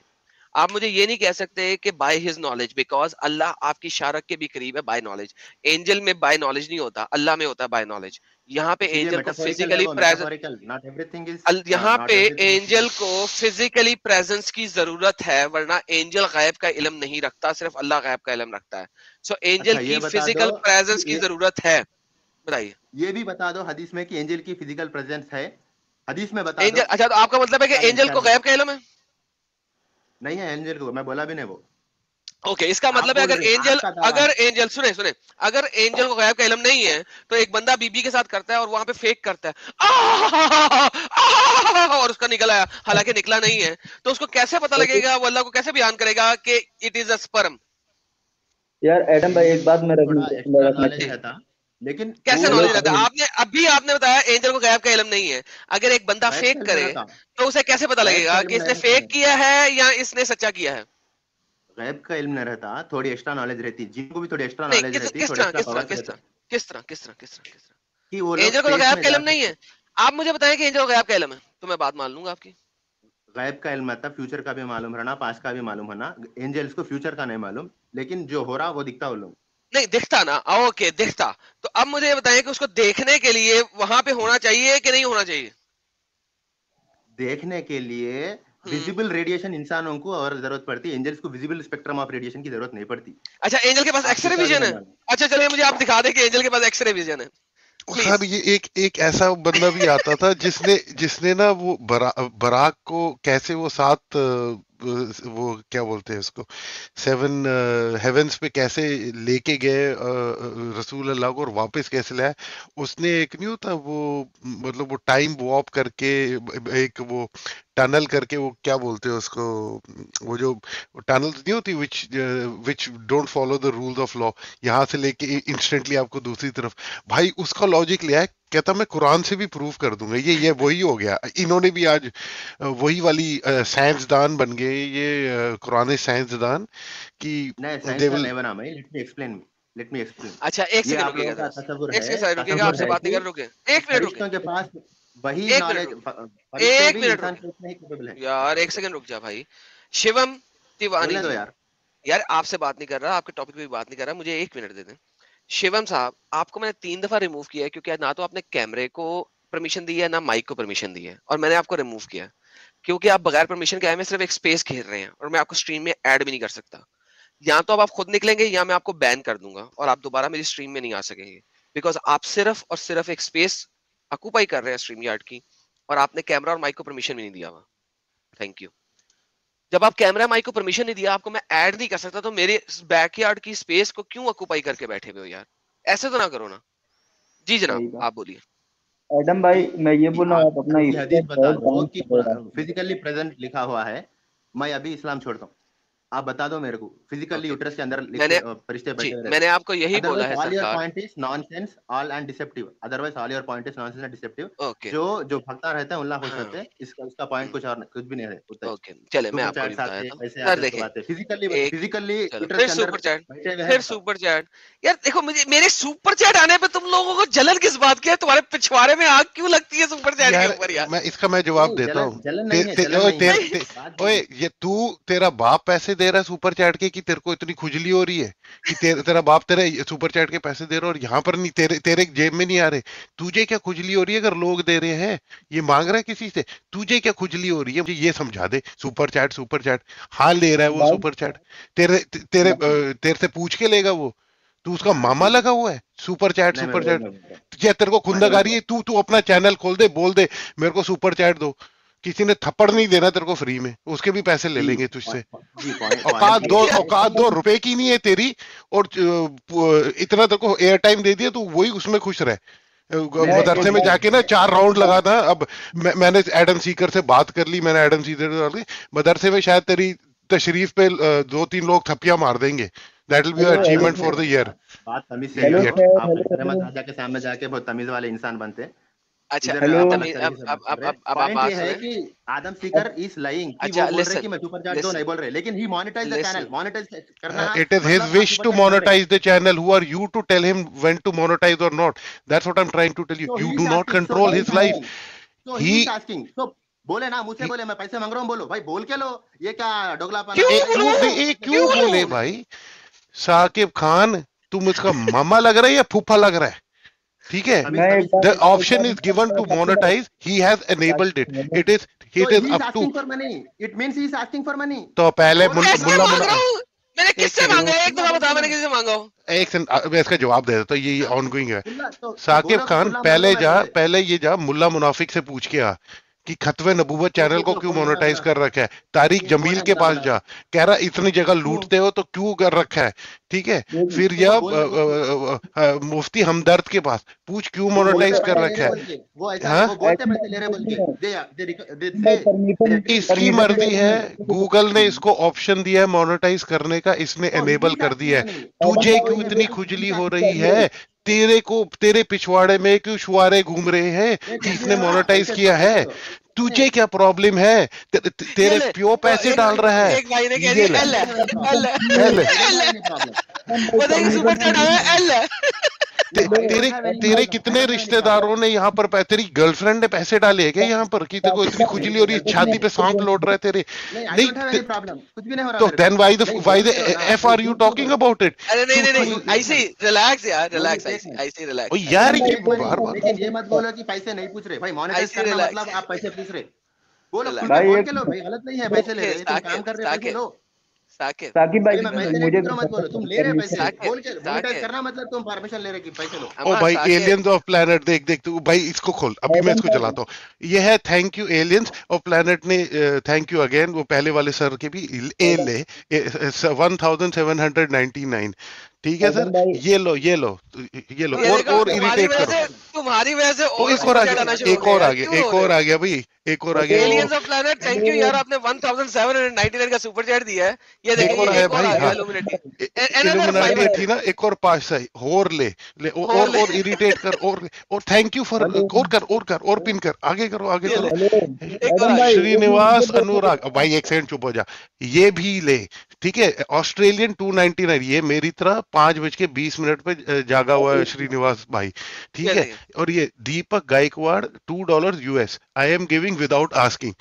आप मुझे ये नहीं कह सकते कि बाय हिज नॉलेज, बिकॉज अल्लाह आपकी शारक के भी करीब है बाय नॉलेज। एंजल में बाय नॉलेज नहीं होता, अल्लाह में होता है बाय नॉलेज। यहाँ पे इसीलिए एंजल को मेटाफोरिकल है फिजिकली वो, present, metaphorical, not everything is, यहाँ नॉट पे एवरीथिंग एंजल इज। को फिजिकली प्रेजेंस की जरूरत है, वरना एंजल गायब का इल्म नहीं रखता, सिर्फ अल्लाह गायब का इल्म रखता है। सो एंजल अच्छा की ये बता दो फिजिकल प्रेजेंस कि की जरूरत है। बताइए। ये भी बता दो हदीस में कि एंजल की फिजिकल प्रेजेंस है, हदीस में बता एंजल, दो। अच्छा तो आपका मतलब है कि चैलेंज एंजल को चैलेंज गायब का इल्म है? नहीं है एंजल को, मैं बोला भी नहीं वो, ओके इसका आप मतलब है बोल रहे हैं, आपका दावा अगर है। एंजल सुने सुने, अगर एंजल को गायब का इल्म नहीं है तो एक बंदा बीबी के साथ करता है और वहां पे फेक करता है और उसका निकल आया, हालांकि निकला नहीं है, तो उसको कैसे पता लगेगा, वो अल्लाह को कैसे बयान करेगा कि इट इज अ स्पर्म? यार एडम भाई, एक बात मैं थोड़ा एक्स्ट्रा रखना नॉलेज रहता, लेकिन कैसे वो नॉलेज रहता है? अभी आपने बताया एंजल को गायब का इल्म नहीं है। अगर एक बंदा गैब का फेक इल्म करे रहता, तो उसे कैसे पता गैब का लगेगा इल्म कि नहीं इसने रहता फेक मेरे, किया है या इसने सच्चा किया है? गैब का इल्म नहीं रहता, थोड़ी एक्स्ट्रा नॉलेज रहती, जिनको भी थोड़ी एक्स्ट्रा नहीं, नॉलेज किस रहती, किस थोड़े तरह एक्स्ट्रा किस तरह पावर्स किस रहते तरह किस तरह किस तरह किस तरह किस तरह? कि वो लोग एंजल को तो स्पेस गायब में का जा इल्म नहीं सकते। है। आप मुझे बताएं कि एंजल को गायब का इल्म है तो मैं बात मान लूंगा आपकी। गैब का इल्म मतलब फ्यूचर का भी मालूम रहना, पास्ट का भी मालूम होना। एंजल्स को फ्यूचर का नहीं मालूम, लेकिन जो हो रहा वो दिखता वो लोग। नहीं दिखता ना, ओके दिखता। तो अब मुझे ये बताएं कि उसको देखने के लिए वहां पे होना चाहिए कि नहीं होना चाहिए? देखने के लिए विजिबल रेडिएशन इंसानों को और जरूरत पड़ती है, एंजल्स को विजिबल स्पेक्ट्रम ऑफ रेडिएशन की जरूरत नहीं पड़ती। अच्छा एंजल के पास आप एक्सरे दिखा भी विजन नहीं है? मालूम। अच्छा चलिए मुझे आप दिखा दें कि एंजल के पास एक्सरे विजन है सर प्लीज। ये एक ऐसा बंदा भी आता था जिसने जिसने ना वो बराक को कैसे वो सात वो क्या बोलते हैं उसको, 7 हेवेंस पे कैसे लेके गए रसूल अल्लाह को और वापस कैसे लाया। उसने एक नहीं होता वो, मतलब वो टाइम वॉर्प करके एक वो टनल करके, वो क्या बोलते हैं उसको, वो जो टनल नहीं होती which which don't follow the rules of law, यहाँ से लेके इंस्टेंटली आपको दूसरी तरफ। भाई उसका लॉजिक लिया है, कहता मैं कुरान से भी प्रूव कर दूंगा। ये वही हो गया, इन्होंने भी आज वही वाली साइंसदान बन गए ये कुरानी साइंसदान कि नहीं दे साइंस का विल। नहीं बना मैं, लेट मी एक्सप्लेन। अच्छा एक ये सेकंड आप लोगों रुकिएगा का जरा सा, तसव्वुर एक है, सेकंड रुकिएगा, तसव्वुर आपसे है बात नहीं कि कर, रुके एक मिनट रुके, फरिश्तों के पास वही एक मिनट नॉलेज, रुके, फरिश्ते एक भी मिनट इंसान रुके को उतना ही कैपेबल है। यार, एक सेकंड रुक जा भाई। शिवम तिवारी बोलने दो जी, यार। यार आपसे बात नहीं कर रहा, आपके टॉपिक पे भी बात नहीं कर रहा, मुझे एक मिनट दे दें। शिवम साहब आपको मैंने 3 दफा रिमूव किया है क्योंकि ना तो आपने कैमरे को परमिशन दी है ना माइक को परमिशन दी है, और मैंने आपको रिमूव किया है क्योंकि आप बगैर परमिशन के आए में सिर्फ एक स्पेस घेर रहे हैं और मैं आपको स्ट्रीम में ऐड भी नहीं कर सकता। या तो अब आप खुद निकलेंगे या मैं आपको बैन कर दूंगा और आप दोबारा मेरी स्ट्रीम में नहीं आ सकेंगे, बिकॉज आप सिर्फ और सिर्फ एक स्पेस ऑक्यूपाई कर रहे हैं स्ट्रीम यार्ड की और आपने कैमरा और माइक को परमिशन भी नहीं दिया हुआ। Thank you. जब आप कैमरा माइक को परमिशन नहीं दिया, आपको मैं ऐड नहीं कर सकता, तो मेरे बैकयार्ड की स्पेस को क्यों ऑक्यूपाई करके बैठे हुए हो यार? ऐसे तो ना करो ना। जी सही जनाब बात। आप बोलिए। एडम भाई, मैं ये कि बोल रहा हूँ, आप अपना कोई यूट्यूब हदीस बता दो डाउन कि कर रहा है। फिजिकली प्रेजेंट लिखा हुआ है। मैं अभी इस्लाम छोड़ता हूँ, आप बता दो मेरे को फिजिकली ओके यूट्रस के अंदर मैंने, फरिश्ते बैठे जी हुए रहते। मैंने आपको यही बोला अदरवाइज है ऑल योर सरकार। Point is nonsense all and deceptive, otherwise all your point is nonsense and deceptive. Okay जो भक्ता रहता है उल्लाह खुश हाँ रहते हैं, इसका पॉइंट कुछ और कुछ भी नहीं है, उतना ही। ओके चले मैं सुपर आपको भी चैट्स बताया आते हैं, था पैसे सर। आते हैं, देखें सब आते हैं, फिजिकली एक, फिजिकली चलो यूट्रस फिर के अंदर सुपर चैट, बैठे हुए हैं फिर बताओ। Super chat. यार देखो मुझे मेरे सुपर चैट आने पे तुम लोगों को जलन किस बात की है? तुम्हारे पिछवाड़े में आग क्यों लगती है सुपर चैट के यार ऊपर यार? मैं इसका मैं जवाब नहीं देता जलन हूँ। जलन नहीं है, ते, जलन ओए नहीं है, ते, बात ओए नहीं। ये तेरा बाप पैसे दे रहा है सुपर चैट के कि तेरे को इतनी खुजली हो रही है कि तेरा बाप तेरे सुपर चैट के पैसे दे रहा है और यहाँ पर नहीं, तेरे जेब में नहीं आ रहे। तुझे क्या खुजली हो रही है? अगर लोग दे रहे हैं, ये मांग रहा है किसी से, तुझे क्या खुजली हो रही है? मुझे ये समझा दे। सुपर चैट हाँ ले रहा है वो सुपर चैट, तेरे से पूछ के लेगा वो? तू उसका मामा लगा हुआ है? सुपर चैट क्या तेरे को खुंदक आ रही है? तू अपना चैनल खोल दे, बोल दे मेरे को सुपर चैट दो। किसी ने थप्पड़ नहीं देना तेरे को फ्री में, उसके भी पैसे ले लेंगे तुझसे। औकात 2 रुपए की नहीं है तेरी, और इतना तेरे को एयर टाइम दे दिया, तू वही उसमें खुश रहे। मदरसे में जाके ना 4 राउंड लगाना। अब मैंने एडम सीकर से बात कर ली, मैंने एडम सीकर मदरसे में शायद तेरी तशरीफ पे 2-3 लोग थप्पियां मार देंगे। That will be your achievement for the year. बात तमीज से आप जाके सामने जाके बहुत तमीज वाले इंसान बनते। अच्छा पॉइंट ये है कि आदम सीकर इज लाइंग कि वो बोल रहे हैं कि मैं सुपर चैट दो नहीं बोल रहे, लेकिन ही मोनेटाइज द चैनल। मोनेटाइज करना it is his wish to monetize the channel. Who are you to tell him when to monetize or not? That's what I'm trying to tell you. You do not control his life. He is asking. So बोले ना, मुझसे बोले मैं पैसे मांग रहा हूँ, बोलो भाई, बोल के लो। ये क्या डोगलापन? क्यों बोले भाई? साकिब खान, तुम इसका मामा लग रहा है या फूफा लग रहा है? ठीक है, the option is given to monetize. He has enabled it. It is up to. It means he is asking for money. तो पहले मैंने किससे मांगा? एक दफा बता, मैंने किससे मांगा? एक सेकंड, मैं इसका जवाब दे देता हूँ। ये ऑनगोइंग है। साकिब खान, पहले ये जा मुल्ला मुनाफिक से पूछ के आ कि खतवे नबूवत चैनल को क्यों मोनेटाइज कर रखा है। तारिक जमील के पास जा, कह रहा इतनी जगह लूटते हो तो क्यों कर रखा है। ठीक है, फिर या मुफ्ती हमदर्द के पास पूछ क्यों मोनेटाइज कर रखा है। इसकी मर्जी है, गूगल ने इसको ऑप्शन दिया है मोनेटाइज करने का, इसने एनेबल कर दिया है। तुझे क्यों इतनी खुजली हो रही है? तेरे पिछवाड़े में क्यों शुआरे घूम रहे हैं कि इसने मोनेटाइज किया है? तुझे क्या प्रॉब्लम है? तेरे प्यो पैसे डाल रहा है। एक भाई ने कह दिया तेरे कितने रिश्तेदारों ने यहाँ पर तेरी गर्लफ्रेंड ने पैसे डाले हैं क्या यहाँ पर कि तेरे को इतनी खुजली हो रही है, छाती पे सांप लौट रहा है तेरे? नहीं तो then why the F are you talking about it? अरे नहीं ऐसे रिलैक्स यार, रिलैक्स ऐसे रिलैक्स। ओ यार लेकिन ये मत बोलो कि पैसे नहीं पूछ रहे भाई। मोनेटाइज करना मतलब आप पैसे पूछ रहे, बोलो बोल के लो भाई, गलत नहीं है। पैसे ले रहे, तुम काम कर रहे, पैसे लो। साकिब भाई मुझे मत बोलो, तुम ले रहे पैसे, बोल के मोनेटाइज करना मतलब तुम परमिशन ले रहे कि पैसे लो। ओ भाई, एलियंस ऑफ प्लैनेट देख तू भाई, इसको खोल, अभी मैं इसको चलाता हूँ। ये है thank you aliens of planet ने, थैंक यू अगेन। वो पहले वाले सर के भी ए ले 1799। ठीक है सर, ये लो और इरिटेट करो। तुम्हारी वजह से एक और आ गया भाई, एक और आ गया। Aliens of planet, thank you यार, आपने 1799 का सुपर चैट दिया है। ये देखिए, एक और है भाई, इल्यूमिनाटी थी ना, एक और पास है, और ले और इरिटेट कर, और थैंक यू फॉर, और पिन कर, आगे करो। श्रीनिवास अनुराग, भाई एक सेकंड चुप हो जा। ये भी ले, ठीक है। ऑस्ट्रेलियन 299, ये मेरी तरह 5:20 पे जागा हुआ है श्रीनिवास भाई, ठीक है। और ये Deepak Gaikwad $2 US, I am giving without asking.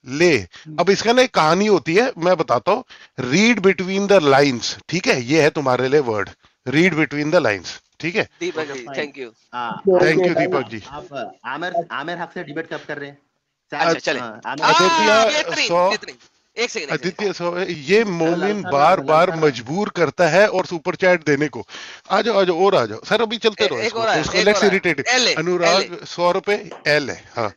ले, अब इसका ना एक कहानी होती है, मैं बताता हूँ। रीड बिटवीन द लाइन्स, ठीक है, ये है तुम्हारे लिए word, read between the lines, ठीक है। Deepak ji, thank you Deepak ji. आप आमिर हक से डिबेट कब कर रहे हैं? अच्छा चले, एक सेकंड आदित्य, ये मोमिन बार मजबूर करता है और सुपर चैट देने को। आ जाओ सर, अभी चलते रहो इसको। Let's irritate. अनुराग 100 रुपए एल है। हाँ,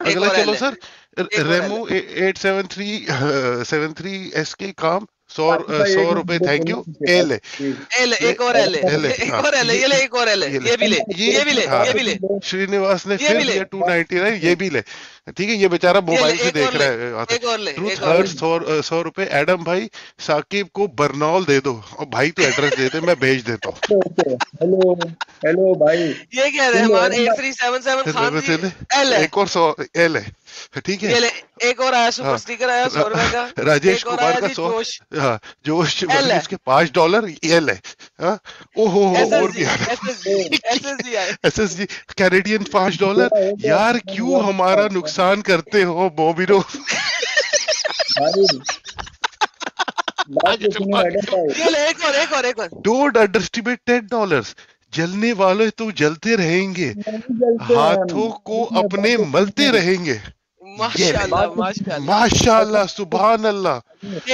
अगला चलो सर। रेमो 873 के काम 100 रुपए, थैंक यू। एल एक और एल ये भी ले। श्रीनिवास ने फिर दिया 299, ये भी ले, ठीक है। ये बेचारा मोबाइल से देख रहा है। ट्रूथ हर्ट 100 रुपए। एडम भाई, साकिब को बरनौल दे दो, और भाई तो एड्रेस दे दे, मैं भेज देता हूँ। हेलो भाई, ये क्या रहमान 8377 खान जी, एल है। एक और 100 एल है, ठीक है। एक और आया सुपर स्टिकर आया 100 रुपए का। राजेश कुमार का 100, जोश इसके $5 एल है। ओहो, और भी SSG कैनेडियन $5। यार क्यों हमारा नुकसान करते हो बोबिरो? आगे चलो, आगे चलो। चल एक और डोंट अंडरस्टिमेट $10। जलने वाले तो जलते रहेंगे, नहीं जलते हैं हाथों हम, को इसमें अपने बात मलते नहीं है। रहेंगे। माशाल्लाह माशाल्लाह। माशाल्लाह, सुभान अल्लाह।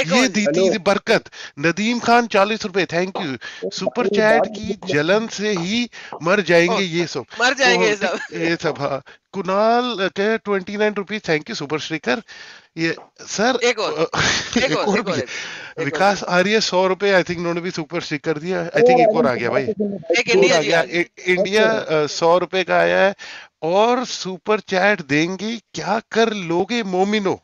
एक ये और दी हेलो थी बरकत। नदीम खान 40 रुपए, थैंक यू। सुपर भाई चैट बात की नहीं जलन से ही मर जाएंगे ये सब। मर जाएंगे तो सब। ये सब, हाँ। कुणाल के 29 rupees, thank you super sticker. ये सर एक और एक और भी है। विकास आर्य 100 रुपए, आई थिंक उन्होंने भी सुपर स्टिकर दिया। आई थिंक एक और आ गया भाई, एक एक और इंडिया आ जी गया। आ गए। इंडिया 100 रुपए का आया है। और सुपर चैट देंगे, क्या कर लोगे मोमिनो।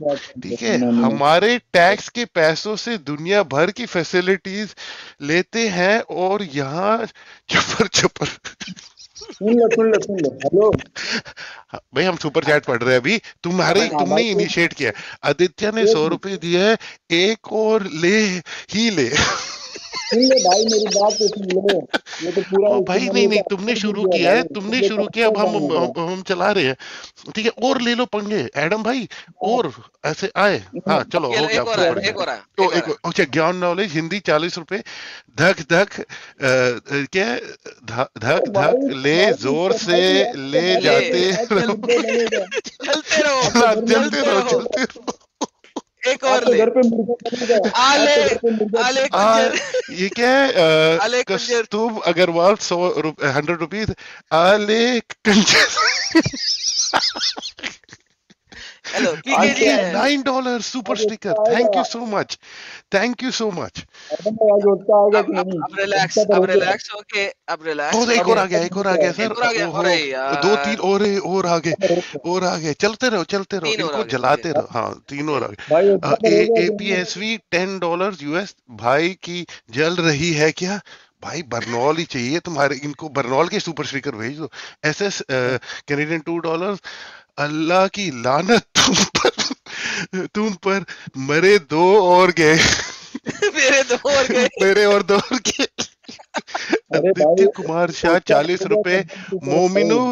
ठीक है, हमारे टैक्स के पैसों से दुनिया भर की फैसिलिटीज लेते हैं और यहाँ चपर चपर। सुन लो हेलो। भाई हम सुपर चैट पढ़ रहे हैं अभी, तुमने इनिशिएट किया। आदित्य ने 100 रुपए दिए है, एक और ले ही ले। सुन ले भाई, मेरी बात तो सुन ले। ये तो पूरा ओ भाई नहीं, तुमने शुरू किया है, तुमने शुरू किया, अब हम चला रहे हैं। ठीक है, और ले लो पंगे एडम भाई, और ऐसे आए। हाँ चलो, हो गया। तो एक अच्छा, ज्ञान नॉलेज हिंदी 40 रुपए। धक धक क्या, धक धक ले जोर से ले जाते चलते रहो चलते रहो। एक और ले। घर पे मुर्गा आले आले कुंजर। ये क्या है, कस्तूब अग्रवाल 100 रुपीज। आले कंजर। Hello PK $9 super sticker, thank you so much, thank you so much. अब रिलैक्स होके, अब रिलैक्स। तो एक और आ गया सर। 2-3 और आ गए। चलते रहो, इनको जलाते रहो। हाँ 3 और आ गए। APSV $10 US। भाई की जल रही है क्या भाई, बर्नौल ही चाहिए तुम्हारे, इनको बर्नौल के सुपर स्टिकर भेज दो। SS Canadian $2। अल्लाह की लानत तुम पर मरे 2 और गए। मेरे और 2 और गए। आदित्य कुमार शाह 40 रुपए। मोमिनो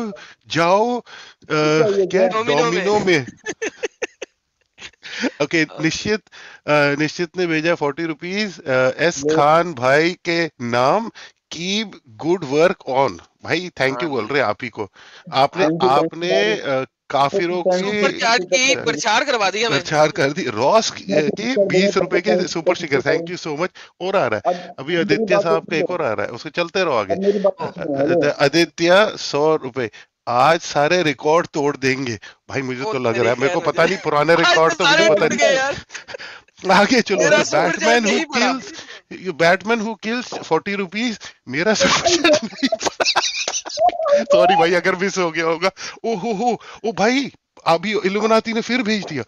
जाओ क्या डोमिनो में। ओके, निश्चित ने भेजा 40 रुपीज। S खान भाई के नाम, कीप गुड वर्क ऑन। भाई थैंक यू बोल रहे आप ही को। आपने काफिरों की प्रचार करवा दिया, प्रचार कर दी। रॉस के 20 रुपए के super sticker, thank you so much. और आ रहा है अभी आदित्य साहब का, एक और आ रहा है, उसको चलते रहो आगे। आदित्य 100 रुपए। आज सारे रिकॉर्ड तोड़ देंगे भाई, मुझे तो लग रहा है, मेरे को पता नहीं, पुराने रिकॉर्ड तो मुझे पता नहीं। आगे चलो। Batman who kills 40 rupees. मेरा सॉरी भाई अगर मिस हो गया होगा। ओहो ओ भाई, अभी इल्यूमिनाती ने फिर भेज दिया।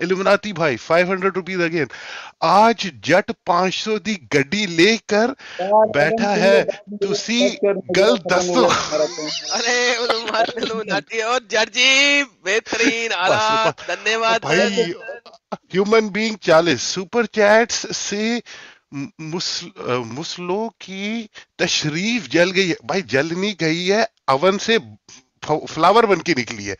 इल्यूमिनाती भाई 500 रुपीज अगेन। आज जट 500 दी गड्डी लेकर बैठा है, तुसी गल दसो। अरे इल्यूमिनाती और जट जी बेहतरीन, आला, धन्यवाद भाई। ह्यूमन बीइंग 40 सुपर चैट्स से मुस्लो की तशरीफ जल गई है। भाई जल नहीं गई है, अवन से फ्लावर बन के निकली है।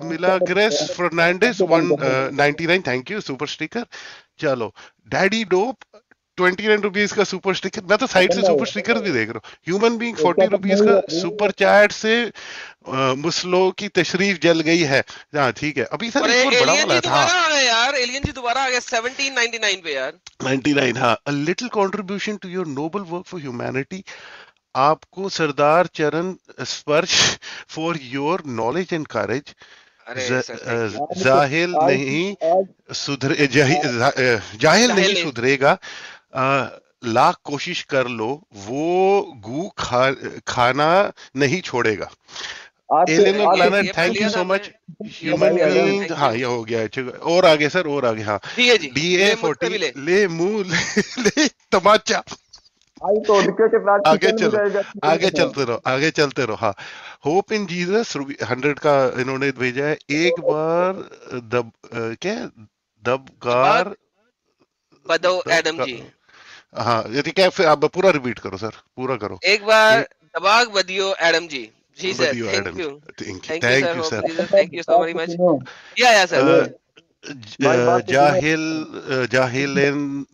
Milagres Fernandes 199, thank you super sticker. चलो, डैडी डोप 29 रुपीज का सुपर स्टिकर। मैं तो साइड से सुपर स्टिकर भी देख रहा हूँ। ह्यूमन बीइंग 40 रुपीज का सुपर चैट से मुस्लो की तशरीफ जल गई है। हाँ ठीक है, अभी सर एक बड़ा वाला था यार, एलियन जी दोबारा आ गया 1799 पे यार। 99, हाँ। A little contribution to your noble work for humanity. आपको सरदार चरण स्पर्श for your knowledge and courage. जाहिल नहीं सुधरेगा, लाख कोशिश कर लो, वो गू खाना नहीं छोड़ेगा। Alien planet, thank you so much. Human being, हाँ ये हो गया। और आगे सर, और आगे। हाँ DA 40 ले मुंह ले तमाचा। आगे चलते रहो। हाँ, होप इन जीसस 100 का इन्होंने भेजा है। एक बार दबगार बदो एडम जी। हाँ यदि क्या, फिर आप पूरा रिपीट करो सर, पूरा करो। एक बार दबाग बदियो एडम जी। जी sir, thank you sir, thank you so very much. या सर भाई बात तो सुनो, जाहिल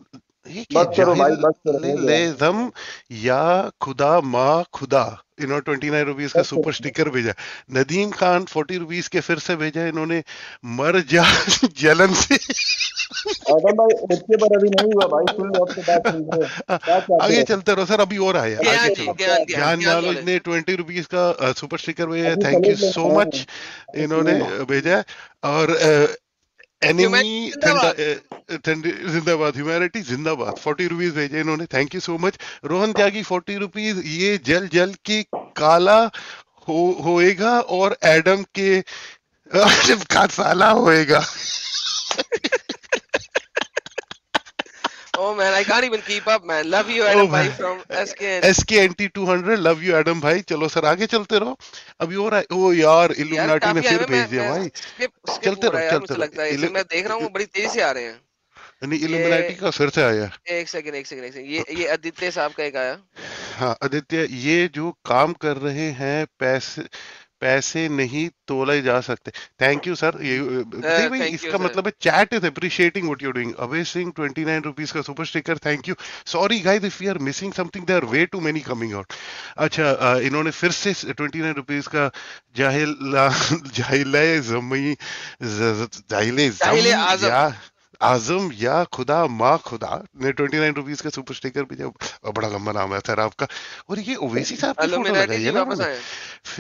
ये क्या बस करो भाई, बस करो, हो गया, जाहिलिज्म या खुदा माँ खुदा। इन्होंने 29 रुपीज का बस सुपर करो। स्टिकर भेजा। नदीम खान 40 रुपीज के फिर से भेजा इन्होंने, मर जा जलन से। आदम भाई इसके पर अभी नहीं हुआ भाई, सुन लो अब तो बात सुन लो, क्या चाहते आगे हो? चलते रहो सर, अभी और आए, आगे ज्ञान जी, चलो। ज्ञान ज्ञान ज्ञान ज्ञान नॉलेज नॉलेज। ने 20 रुपीज का सुपर स्टिकर भेजा, अभी थैंक यू सॉल्यूट सो लेना मच इन्होंने भेजा। और एनिमी ह्यूमैनिटी जिंदाबाद। जिंदाबाद, ह्यूमैनिटी जिंदाबाद, 40 रुपीज भेजे इन्होंने, thank you so much. Rohan Tyagi 40 rupees, ये जल जल के काला होएगा और एडम के का साला होएगा। Oh man, I can't even keep up, man. Love you, Adam bhai from SKN. SKNT 200, love you Adam भाई। चलो सर आगे चलते रहो, अभी और आए। ओ यार यार इल्यूमिनाटी ने काफी फिर आए, भेज दिया भाई। skip चलते हो रहा रहो है यार, मुझे चलते लगता है रहो। इसमें मैं देख रहा हूँ बड़ी तेजी से आ रहे हैं। नहीं, इल्यूमिनाटी का फिर से आया। एक सेकंड, ये आदित्य साहब का एक आया। हाँ आदित्य, ये जो काम कर रहे हैं पैसे नहीं तोले जा सकते। Thank you sir. ये बताइए भाई, thank you, इसका sir. मतलब है chat is appreciating what you are doing. Abhay Singh 29 rupees का super sticker, thank you. Sorry guys if we are missing something, there are way too many coming out. अच्छा इन्होंने फिर से 29 रुपीस का जाहिले आजम। या आजम या खुदा माँ खुदा ने 29 रुपीस का सुपर स्टिकर भेजा। बड़ा लंबा नाम है सर आपका। और ये ओवैसी साहब की फोटो इल्यूमिनाटी लगाई जी है ना वापस आए।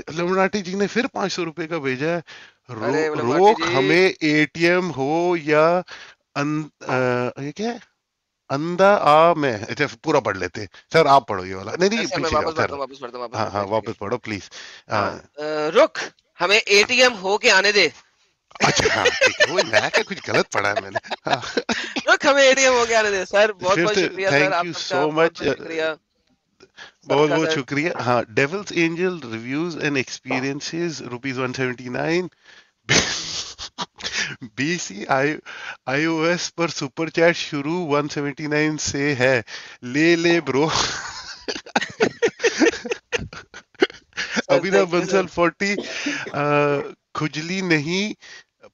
इल्यूमिनाटी जी ने फिर 500 रुपए का भेजा है। अरे इल्यूमिनाटी रोक जी। हमें एटीएम हो या ये क्या है, अंधा आ में। अच्छा पूरा पढ़ लेते हैं सर, आप पढ़ो ये वाला। नहीं नहीं अच्छा मैं पीछे जाओ वापस सर। पढ़ता हूँ। हाँ हाँ वापस पढ़ो प्लीज। रुक हमें एटीएम हो के आने दे। अच्छा हाँ ठीक है, वो मैं क्या कुछ गलत पढ़ा है मैंने। हाँ। रुक हमें एटीएम हो के आने दे। सर बहुत फिर बहुत से शुक्रिया सर, थैंक आप यू सबका सो बहुत मच, बहुत शुक्रिया बहुत सबका बहुत सर। शुक्रिया। हाँ devil's angel reviews and experiences ₹179। BC iOS पर सुपर चैट शुरू 179 से है, ले bro. Abhinav thank you, Bansal 40, खुजली नहीं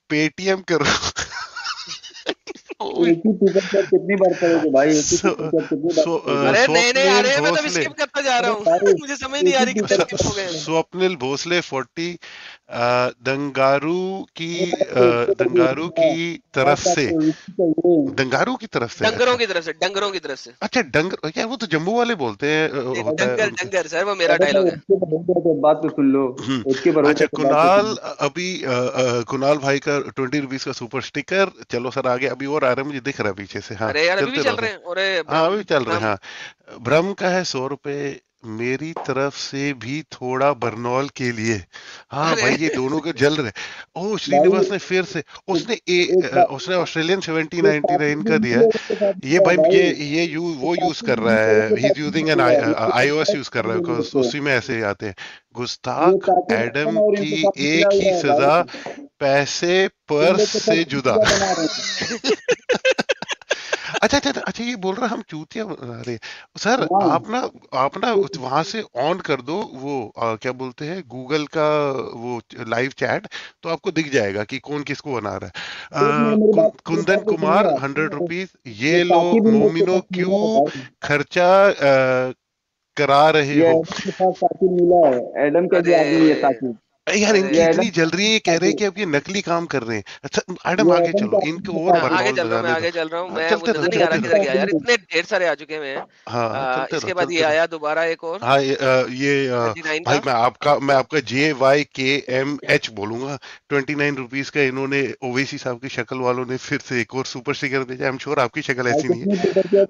पेटीएम करो। एक ही टिकट पर कितनी बार करोगे भाई, एक ही टिकट पर कितनी बार करोगे? अरे नहीं आ रहे हैं, मैं तो भोसले स्किप करता जा रहा हूँ। सारे मुझे समझ नहीं आ रही कितने स्किप हो गए। स्वप्निल भोसले 40, दंगारू की तरफ से, दंगारू की तरफ से, डंगरों की तरफ से, डंगरों की तरफ से। अच्छा डंगर क्या, वो तो जम्मू वाले बोलते हैं होता है। डंगर सर वो मेरा डायलॉग है। बात तो सुन लो, इसके पर अच्छा कुणाल, अभी कुणाल भाई का 20 रुपीस का सुपर स्टिकर। चलो सर आगे, अभी और आ रहे हैं, मुझे दिख रहा है पीछे से। हाँ अरे यार अभी भी चलते चल रहो रहे सर। हैं। अरे हाँ अभी चल रहे हैं। हाँ ब्रह्म का है 100 रुपए मेरी तरफ से भी, थोड़ा बर्नौल के लिए। हाँ भाई ये दोनों के जल रहे। ओ श्रीनिवास ने फिर से, उसने ऑस्ट्रेलियन 7099 का दिया है। ये भाई ये वो यूज कर रहा है, he is using an iOS use कर रहा है, बिकॉज उसी में ऐसे आते हैं। गुस्ताख एडम की एक ही सजा, पैसे पर्स से जुदा। अच्छा ये बोल रहा हम चूतिया बना रहे सर। आप ना वहां से ऑन कर दो वो क्या बोलते हैं गूगल का वो लाइव चैट, तो आपको दिख जाएगा कि कौन किसको बना रहा है। कुंदन कुमार 100 रुपीज, ये लो मोमिनो क्यों खर्चा करा रहे हो। मिला है एडम का भी आदमी है साथी। यार इनकी इतनी जल रही है, कह रहे हैं कि अब ये नकली काम कर रहे हैं। अच्छा एडम आगे चलो, इनको और आगे चल रहा हूँ, मैं आगे चल रहा हूँ। मैं चलते मुझे नहीं आ रहा किधर गया यार, इतने ढेर सारे आ चुके हैं। हाँ इसके बाद ये आया दोबारा एक और। हाँ ये भाई मैं आपका JYKMH बोलूंगा। 29 रुपीस का इन्होंने ओवैसी साहब की शक्ल वालों ने फिर से एक और सुपर स्टिकर भेजा। आई एम श्योर आपकी शक्ल ऐसी नहीं है।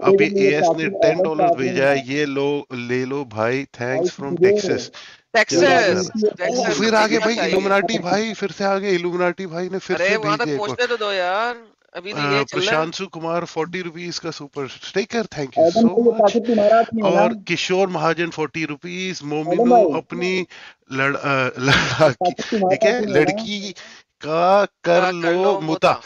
अभी AS ने $10 भेजा है, ये लो ले लो भाई, थैंक्स फ्रॉम टेक्सास। फिर आगे भाई इल्यूमिनाटी भाई, फिर से आगे इल्यूमिनाटी भाई ने फिर से वहां तक पहुंचने तो दो यार, अभी तो ये चल रहा है। प्रशांशु कुमार 40 रुपीस का super sticker, thank you so much. और किशोर महाजन 40 रुपीस। मोमिनो अपनी लड़की का कर लो मुता।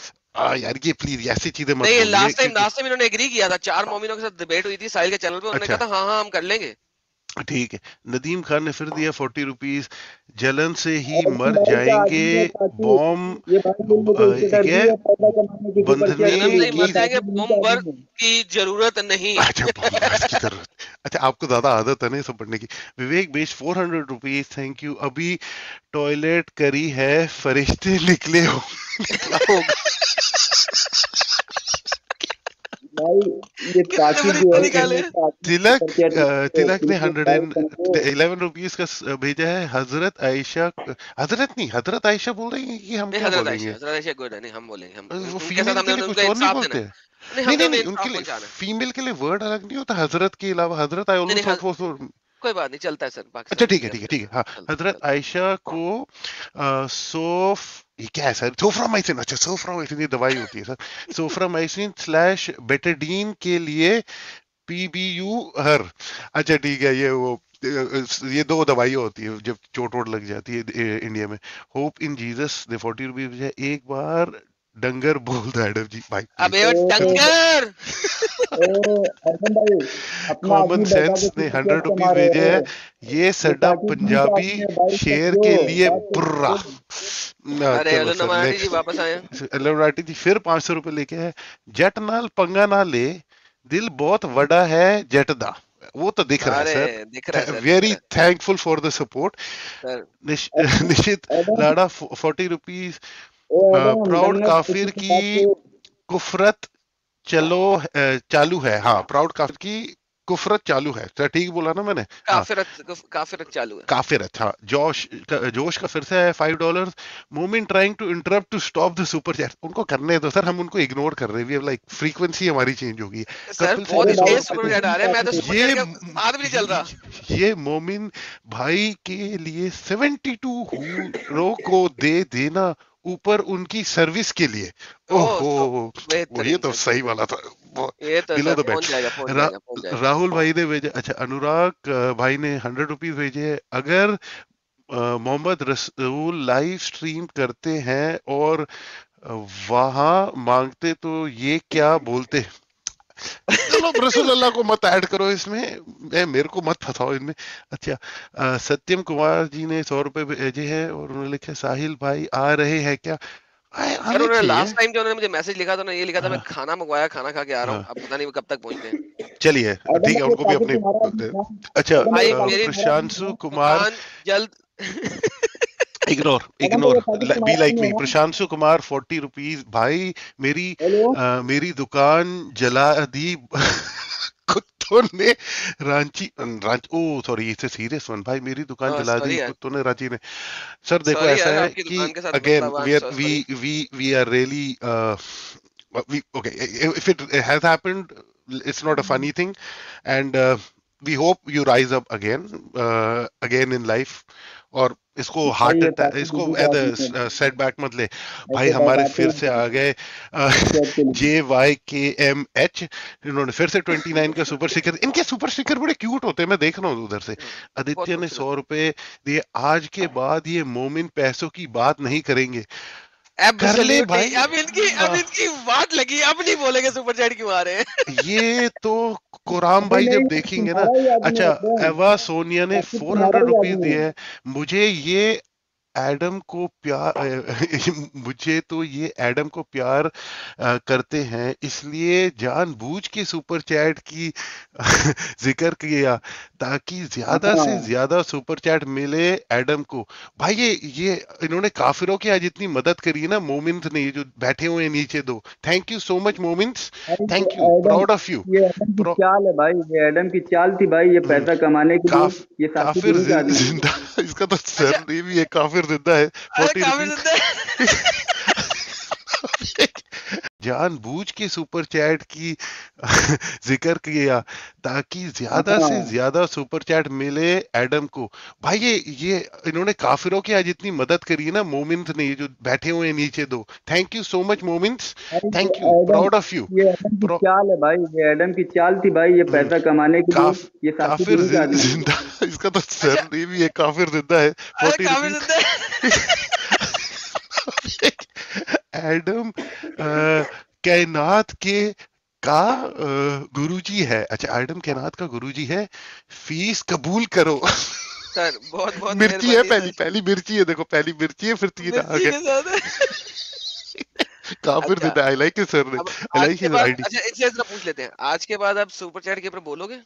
यार ये प्लीज ऐसी चीजें मत नहीं, लास्ट टाइम इन्होंने एग्री किया था। 4 मोमिनों के साथ डिबेट हुई थी साहिल के चैनल पे, उन्होंने कहा था हाँ हम कर लेंगे। ठीक है। नदीम खान ने फिर दिया 40 रुपीज। जलन से ही और मर भाई का जाएंगे आदमी है ताकि बॉम्ब ये भाई लोग मुझे इससे डर क्या भी है पैदा कमाने की सुपर चैट बंधने जलन की से ही की। मर ये जाएंगे, ताकि नहीं बम वर्क चाहती हूँ। की जरूरत नहीं। अच्छा बॉम्ब की जरूरत। अच्छा आपको ज्यादा आदत है ना ये सब पढ़ने की। विवेक बेच 400 रुपीज, थैंक यू। अभी टॉयलेट करी है, फरिश्ते निकले हो निकला होगा। भाई ये कितने ताकि जो फरिश्ते है निकाले? ये ताकि तिलक सुपर चैट तिलक ने प्लीज भाई समझो 111 रुपीज का भेजा है। हजरत आयशा, हजरत नहीं हजरत आयशा बोल रही है कि हम नहीं, क्या बोलेंगे? हजरत आयशा गुड है, नहीं हम बोलेंगे, हम वो उनके साथ फीमेल के हमने लिए उनको कुछ और नहीं इंसाफ देना बोलते है। हैं? नहीं, नहीं हमने नहीं उन्हें नहीं, इंसाफ उनके लिए पहुंचाना है। फीमेल के लिए वर्ड अलग नहीं होता? हजरत के अलावा हजरत आई नहीं ऑलवेज नहीं, थॉट फॉर। कोई बात नहीं, चलता है सर, अच्छा पाकिस्तानी ठीक है मीडिया ठीक में है ठीक है, चलता हाँ। है, चलता है, हजरत चलता है। आयशा को ये क्या है सर? सोफ्रामाइसिन। अच्छा सोफ्रामाइसिन ये दवाई होती है सर। सोफ्रामाइसिन स्लैश बेटाडीन के लिए PBU हर। अच्छा ठीक है, ये दो दवाइयाँ होती है जब चोट वोट लग जाती है इंडिया में। होप इन जीसस ने 40 रुपीज है। एक बार डंगर बोल दो एडम जी भाई अबे प्लीज। वो ओ डंगर। अर्पण भाई अपना कॉमन आदमी बता के सेंस ने सुपर चैट 100 कमा रुपीज रहे भेजे हो हैं। ये ये सडा ताकि तुम का पंजाबी आदमी है भाई शेर समझो के लिए बात को बुर्रा। समझो। अरे चलो हेलो सर नमानी जी नेक्स्ट। वापस आए। एलोराटी जी फिर 500 रुपए लेके है। जट नाल पंगा ना ले, दिल बहुत बड़ा है जट दा। वो तो दिख रहा है अरे सर। दिख रहा है सर, दिख वेरी रहा है thankful for the support. Sir. Adam Nishit Adam Lada 40 rupees. O Adam proud गन्नत काफिर किसी की बात को कुफरत चलो चालू है। हाँ प्राउड काफिर की कुफरत चालू है सर, ठीक बोला ना मैंने? हाँ काफिरत चालू है। काफिर। अच्छा जोश का फिर से है $5। Momin trying to interrupt to stop the super chat. उनको करने दो सर, हम उनको इग्नोर कर रहे हैं। वी लाइक फ्रीक्वेंसी हमारी चेंज होगी। सर कपिल सिंह बहुत ने अरे सौ भाई तेज रुपए सुपर दे। चैट आ रहे हैं, मैं तो सुपर ये चैट के हाथ भी नहीं चल रहा। ये मोमिन भाई के लिए 72 हीरो को दे देना, ऊपर उनकी सर्विस के लिए। ओह ओहो ये बेहतरीन तो सर, सही वाला था। ये तो बिलो सर द बेट। पहुंच जाएगा, पहुंच रा, जाएगा, पहुंच जाएगा। राहुल भाई ने भेजा। अच्छा अनुराग भाई ने 100 रुपीज भेजे हैं। अगर मोहम्मद रसूल लाइव स्ट्रीम करते हैं और वहां मांगते तो ये क्या बोलते? चलो रसूल अल्लाह को मत ऐड करो इसमें, मेरे को मत फंसाओ इनमें। अच्छा सत्यम कुमार जी ने 100 रुपए भेजे हैं और उन्होंने लिखा साहिल भाई आ रहे हैं क्या? सर आने उन्होंने चाहिए। लास्ट टाइम जो उन्होंने मुझे मैसेज लिखा था ना, ये लिखा था मैं हाँ, खाना मंगवाया, खाना खा के आ रहा हूँ, हाँ, अब पता नहीं वो कब तक पहुंचते हैं। चलिए एडम ठीक है, ये उनको भी ताकि अपने। तुम्हारा आदमी था अच्छा एडम भाई ये ताकि मेरी तुम्हारा आदमी प्रशांशु था कुमार दुकान जल्द। इग्नोर एडम ये इग्नोर ताकि बी तुम्हारा लाइक आदमी मी। है ना प्रशांशु कुमार 40 रुपीज। भाई मेरी हेलो मेरी दुकान जला दी कुत्तों ने ओ सॉरी इट्स सीरियस वन। भाई मेरी दुकान जला दी सॉरी यार, कुत्तों ने, रांची ने। सर देखो सॉरी ऐसा यार, है आपकी कि दुकान के साथ मसला अगेन हुआ, I am so sorry. We are really okay, if it has happened, it's not a funny thing, and we hope you rise up again in life। और इसको भाई हार्ट ये अटैक, ताकि इसको दीदी का एज आदमी है सेटबैक मत ले। भाई ऐसे हमारे बताते फिर हैं से आ गए सुपर चैट के लिए JYKMH। इन्होंने फिर से 29 का सुपर स्टिकर। इनके सुपर स्टिकर बड़े क्यूट होते हैं, मैं देख रहा हूँ उधर से। बहुत आदित्य ने खूबसूरत। 100 रुपए दिए। आज के बाद ये मोमिन पैसों की बात नहीं करेंगे। कर ले एब्सोल्युटली, भाई। अब हाँ इनकी बात लगी, अब नहीं बोलेंगे सुपर चैट क्यों आ रहे हैं। ये तो कोराम अबे भाई जब नहीं देखेंगे ना। तुम्हारा ही आदमी है अच्छा एडम एवा सोनिया ने ताकि 400 तुम्हारा ही रुपीज आदमी है दिए हैं। मुझे ये एडम को प्यार मुझे तो ये एडम को प्यार करते हैं, इसलिए जानबूझ के सुपर चैट की जिक्र किया ताकि ज्यादा से हाँ ज्यादा सुपर चैट मिले एडम को। भाई ये इन्होंने काफिरों की आज इतनी मदद करी है ना मोमिन्स ने, ये जो बैठे हुए हैं नीचे दो। थैंक यू सो मच मोमिन्स, अरे thank you, Adam proud of you. ये एडम की चाल है भाई ये एडम की चाल थी भाई ये पैसा कमाने के लिए ये साथी काफिर नहीं का आदमी है जिंदा इसका तो सर अच्छा, नहीं भी है, काफिर जिंदा है। अरे 40 काफी रुपीज जिंदा है। जानबूझ के सुपर चैट की जिक्र किया ताकि ज्यादा से हाँ ज्यादा सुपर चैट मिले एडम को। भाई ये इन्होंने काफिरों की आज इतनी मदद करी है ना मोमिन्स ने, ये जो बैठे हुए हैं नीचे दो। थैंक यू सो मच मोमिन्स, अरे थैंक ये you, Adam proud of you. ये एडम की चाल है भाई ये एडम की चाल थी भाई ये पैसा कमाने के लिए ये साथी काफिर नहीं का आदमी है जिंदा इसका तो सर नहीं भी है, काफिर जिंदा है। अरे 40 काफी रुपीज जिंदा है। एडम कायनात के का गुरुजी है, अच्छा एडम केनाथ का गुरुजी है, फीस कबूल करो। सर बहुत बहुत मिर्ची है, मेहरबानी सर। पहली मिर्ची है, देखो पहली मिर्ची है, फिर 3 आग मिर्ची है। के साथ काफिर अच्छा देता है, आई लाइक हिज सरनेम, अब आई आज लाइक के हिज बाद, आईडी। अच्छा इनसे जरा पूछ लेते हैं, आज के बाद आप सुपर चैट के ऊपर बोलोगे?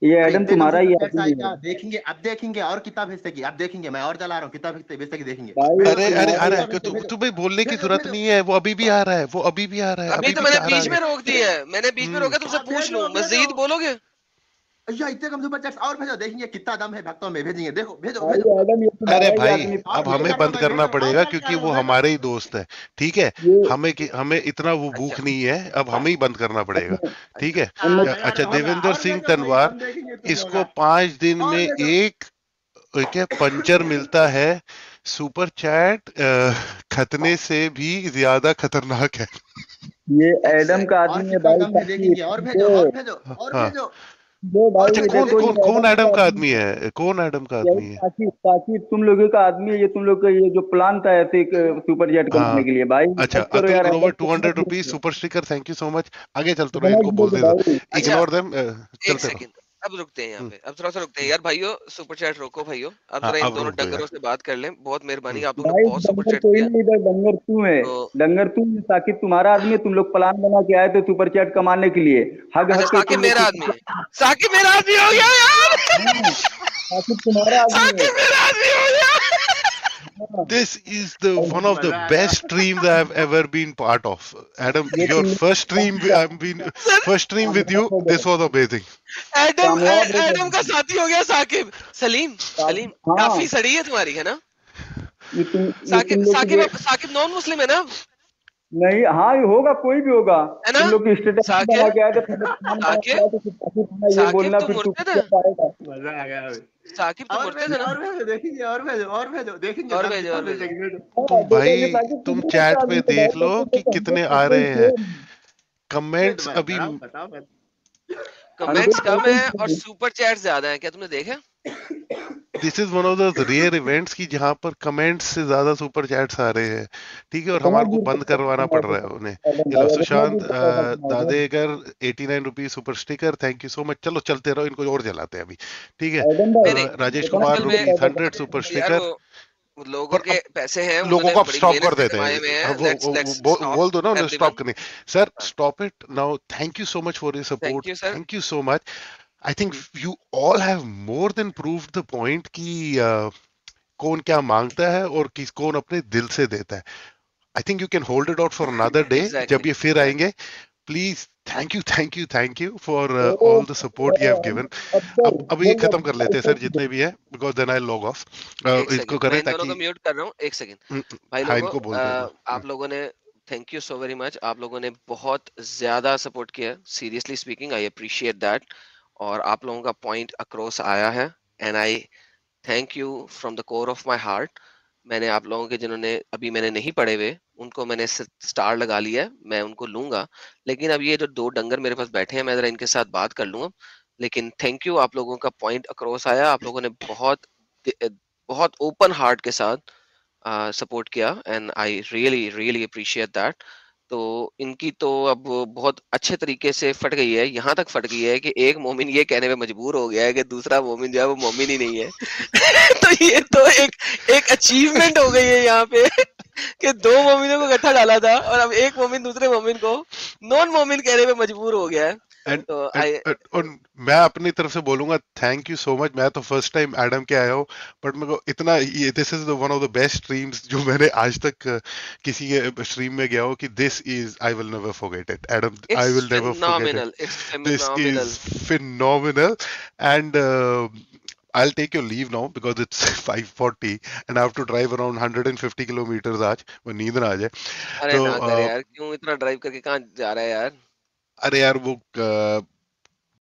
ये अरे एडम इतने कम तुम्हारा ही सुपर चैट्स आदमी आएगा, है देखेंगे अब, देखेंगे और कितना भेजते आप देखेंगे, मैं और चला रहा हूँ, कितना भेजते देखेंगे। भाई। भेजो अरे भेजो अरे भेजो अरे कितना भेजते, भेजो तुम्हें बोलने की भेजो जरूरत भेजो। नहीं है, वो अभी भी आ रहा है, वो अभी भी आ रहा है, अभी अभी तो भी मैंने 4 आ बीच में गए। रोक दी है, मैंने बीच में रोका, तुमसे हाँ पूछ भेजो लूं भेजो। मजीद बोलोगे? अय्या इतने कम सुपर चैट्स और भेजो, देखेंगे कितना दम है भक्तों में, भेजेंगे, देखो भेजो भाई भेजो। एडम ये अरे तुम्हारा ही भाई आदमी और अब है। भेजो हमें कर रहा बंद हूँ मैं, करना भेजो और पड़ेगा भेज क्योंकि रहा वो हूँ, भेजो। हमारे ही दोस्त है, ठीक है। ये हमें इतना वो भूख अच्छा नहीं है, अब हमें ही बंद करना पड़ेगा, ठीक अच्छा है। उनमें यार अच्छा हो गया, देवेंद्र और सिंह भेजो भाई, तनवार, हम देखेंगे तुम लोग इसको 5 दिन और में भेजो। एक है पंचर मिलता है, सुपर चैट खतने से भी ज्यादा खतरनाक है। ये एडम का और आदमी है कितना भाई दम है साकिब। देखेंगे, और भेजो जो और भेजो और हाँ, भेजो जो और अच्छा भाई भेजो, कौन देखो कौन ये कौन एडम एडम का का आदमी आदमी है, कौन एडम का यही आदमी है? साकिब साकिब तुम लोगों का आदमी है ये, तुम लोग का ये जो प्लान था ऐसे सुपर जेट कमाने हाँ, के लिए भाई, अच्छा मत करो अतुल यार ग्रोवर एडम को, मत 200 रुपीज गिरो। Super sticker, thank you so much. आगे चलते रहो, इतना इनको बोल गिरोगे देता, भाई। अच्छा इग्नोर देम, एक चलते रहो। सेकंड, अब रुकते हैं यहाँ हम्म, पे, अब थोड़ा सा रुकते हैं यार भाइयों, सुपर चैट रोको भाइयों, अब हाँ जरा इन अब दोनों रुक दो डंगरों यार। से बात कर लें, बहुत मेहरबानी, हम्म, आप लोगों ने भाई बहुत सुपर डंगर चैट कोई किया। नहीं, इधर डंगर तू है। तो डंगर तू है, साकिब तुम्हारा आदमी है, तुम लोग प्लान बना के आए थे सुपर चैट कमाने के लिए। हग अच्छा हग के साकिब तुम लोग मेरा आदमी है, साकिब मेरा आदमी हो गया यार। हाँ, साकिब तुम्हारा आदमी है। साकिब मेरा आदमी हो गया। हाँ, this is the one of the मजा आ गया। best streams I've ever been part of. Adam, ये your तुम first stream, लोग I've been sir first stream with you. कामयाब हो This गए, was amazing. कामयाब हो एडम का गए। साथी हो गया साकिब। सलीम सलीम हाँ, काफी सड़ी है तुम्हारी, है ना? ये तुम साकिब लोग साकिब ये साकिब नॉन मुस्लिम है ना? नहीं, हाँ ये होगा, कोई भी होगा। है ना? तुम लोग की स्टेटस बना साकिब के आए थे, तुम लोग प्लान बना के साकिब आए थे कि साकिब खाना ये साकिब बोलना, तुम फिर तू मुर्तद है? किस आएगा। मजा आ गया भाई। साकिब तुम और मुर्तद है भेजो ना? और भेजो, देखेंगे और भेजो और भेजो, देखेंगे और दम भेजो कितना और भेजो। भेजेंगे, भेजो। हाँ, भाई देखो ये साकिब तुम तुम चैट लोग पे आदमी है देख भाई, लो तो कि कितने आ 100% रहे हैं सेम। कमेंट्स अभी। बताओ बताओ बताओ। कमेंट्स कम है 100% और सेम। सुपर चैट ज्यादा है, क्या तुमने देखा? This is one of the rare events की जहां पर कमेंट्स से ज्यादा सुपर चैट्स आ रहे हैं, ठीक है, और इतना हमारे को गिर के बंद पैसा करवाना कमाए पड़ थे रहा है उन्हें। एडम ये लो भाई, अब इतना सुशांत गिर के पैसा कमाए थे दादेकर 89 rupees super sticker, thank you so much. चलो चलते रहो, इनको और जलाते हैं अभी, ठीक है। एडम नहीं भाई। नहीं, राजेश इतना कुमार असल गिर के में रुपीज पैसा 100 कमाए सुपर यार स्टिकर। वो लोगों पर के अब पैसे हैं, लोगों उन्होंने को आप बड़ी स्टॉप मेहनत कर से देते कमाए हैं, हुए हैं, अब लेट्स लेट्स स्टॉप बोल दो ना उन्हें स्टॉप एवरीवन। करने। Sir stop it now, thank you so much for your thank support, you sir. Thank you so much. I think you all have more than proved the point कि कौन क्या मांगता है और किस कौन अपने दिल से देता है। I think you can hold it out for another day, exactly जब ये फिर एग्जैक्टली। आएंगे। Please thank you for all the support you have given. Abdul अब ये बोल खत्म कर दो लेते हैं सर, भाई। जितने भी है, because then I log off. एक इसको सेकंड, मैं करें इन दोनों ताकि को म्यूट कर रहा हूँ, एक सेकंड। भाई हाँ लोगों, इनको बोल दे दो। आप लोगों ने, thank you so very much, आप लोगों ने बहुत ज्यादा सपोर्ट किया, seriously speaking I appreciate that, और आप लोगों का पॉइंट अक्रॉस आया है, and I thank you from the core of my heart. मैंने आप लोगों के जिन्होंने अभी मैंने नहीं पढ़े हुए, उनको मैंने स्टार लगा लिया है, मैं उनको लूंगा, लेकिन अब ये जो दो डंगर मेरे पास बैठे हैं, मैं जरा इनके साथ बात कर लूंगा। लेकिन थैंक यू, आप लोगों का पॉइंट अक्रॉस आया, आप लोगों ने बहुत बहुत ओपन हार्ट के साथ सपोर्ट किया, and I really really appreciate that. तो इनकी तो अब बहुत अच्छे तरीके से फट गई है, यहाँ तक फट गई है कि एक मोमिन ये कहने में मजबूर हो गया है कि दूसरा मोमिन जो है वो मोमिन ही नहीं है। तो ये तो एक अचीवमेंट हो गई है यहाँ पे कि दो मोमिनों को इकट्ठा डाला था और अब एक मोमिन दूसरे मोमिन को नॉन मोमिन कहने में मजबूर हो गया है। एंड तो आई और मैं अपनी तरफ से बोलूंगा थैंक यू सो मच। मैं तो फर्स्ट टाइम एडम के आया हूँ, बट मेरे को इतना ये this is one of the best streams जो मैंने आज तक किसी के स्ट्रीम में गया हो, कि this is I will never forget it Adam, I will never forget it, it's this phenomenal. Is phenomenal. And I'll take your leave now because it's 5:40 and I have to drive around 150 kilometers आज, वो नींद ना आ जाए। अरे तो ना कर यार, क्यों इतना ड्राइव करके कहाँ जा रहा है यार? अरे यार वो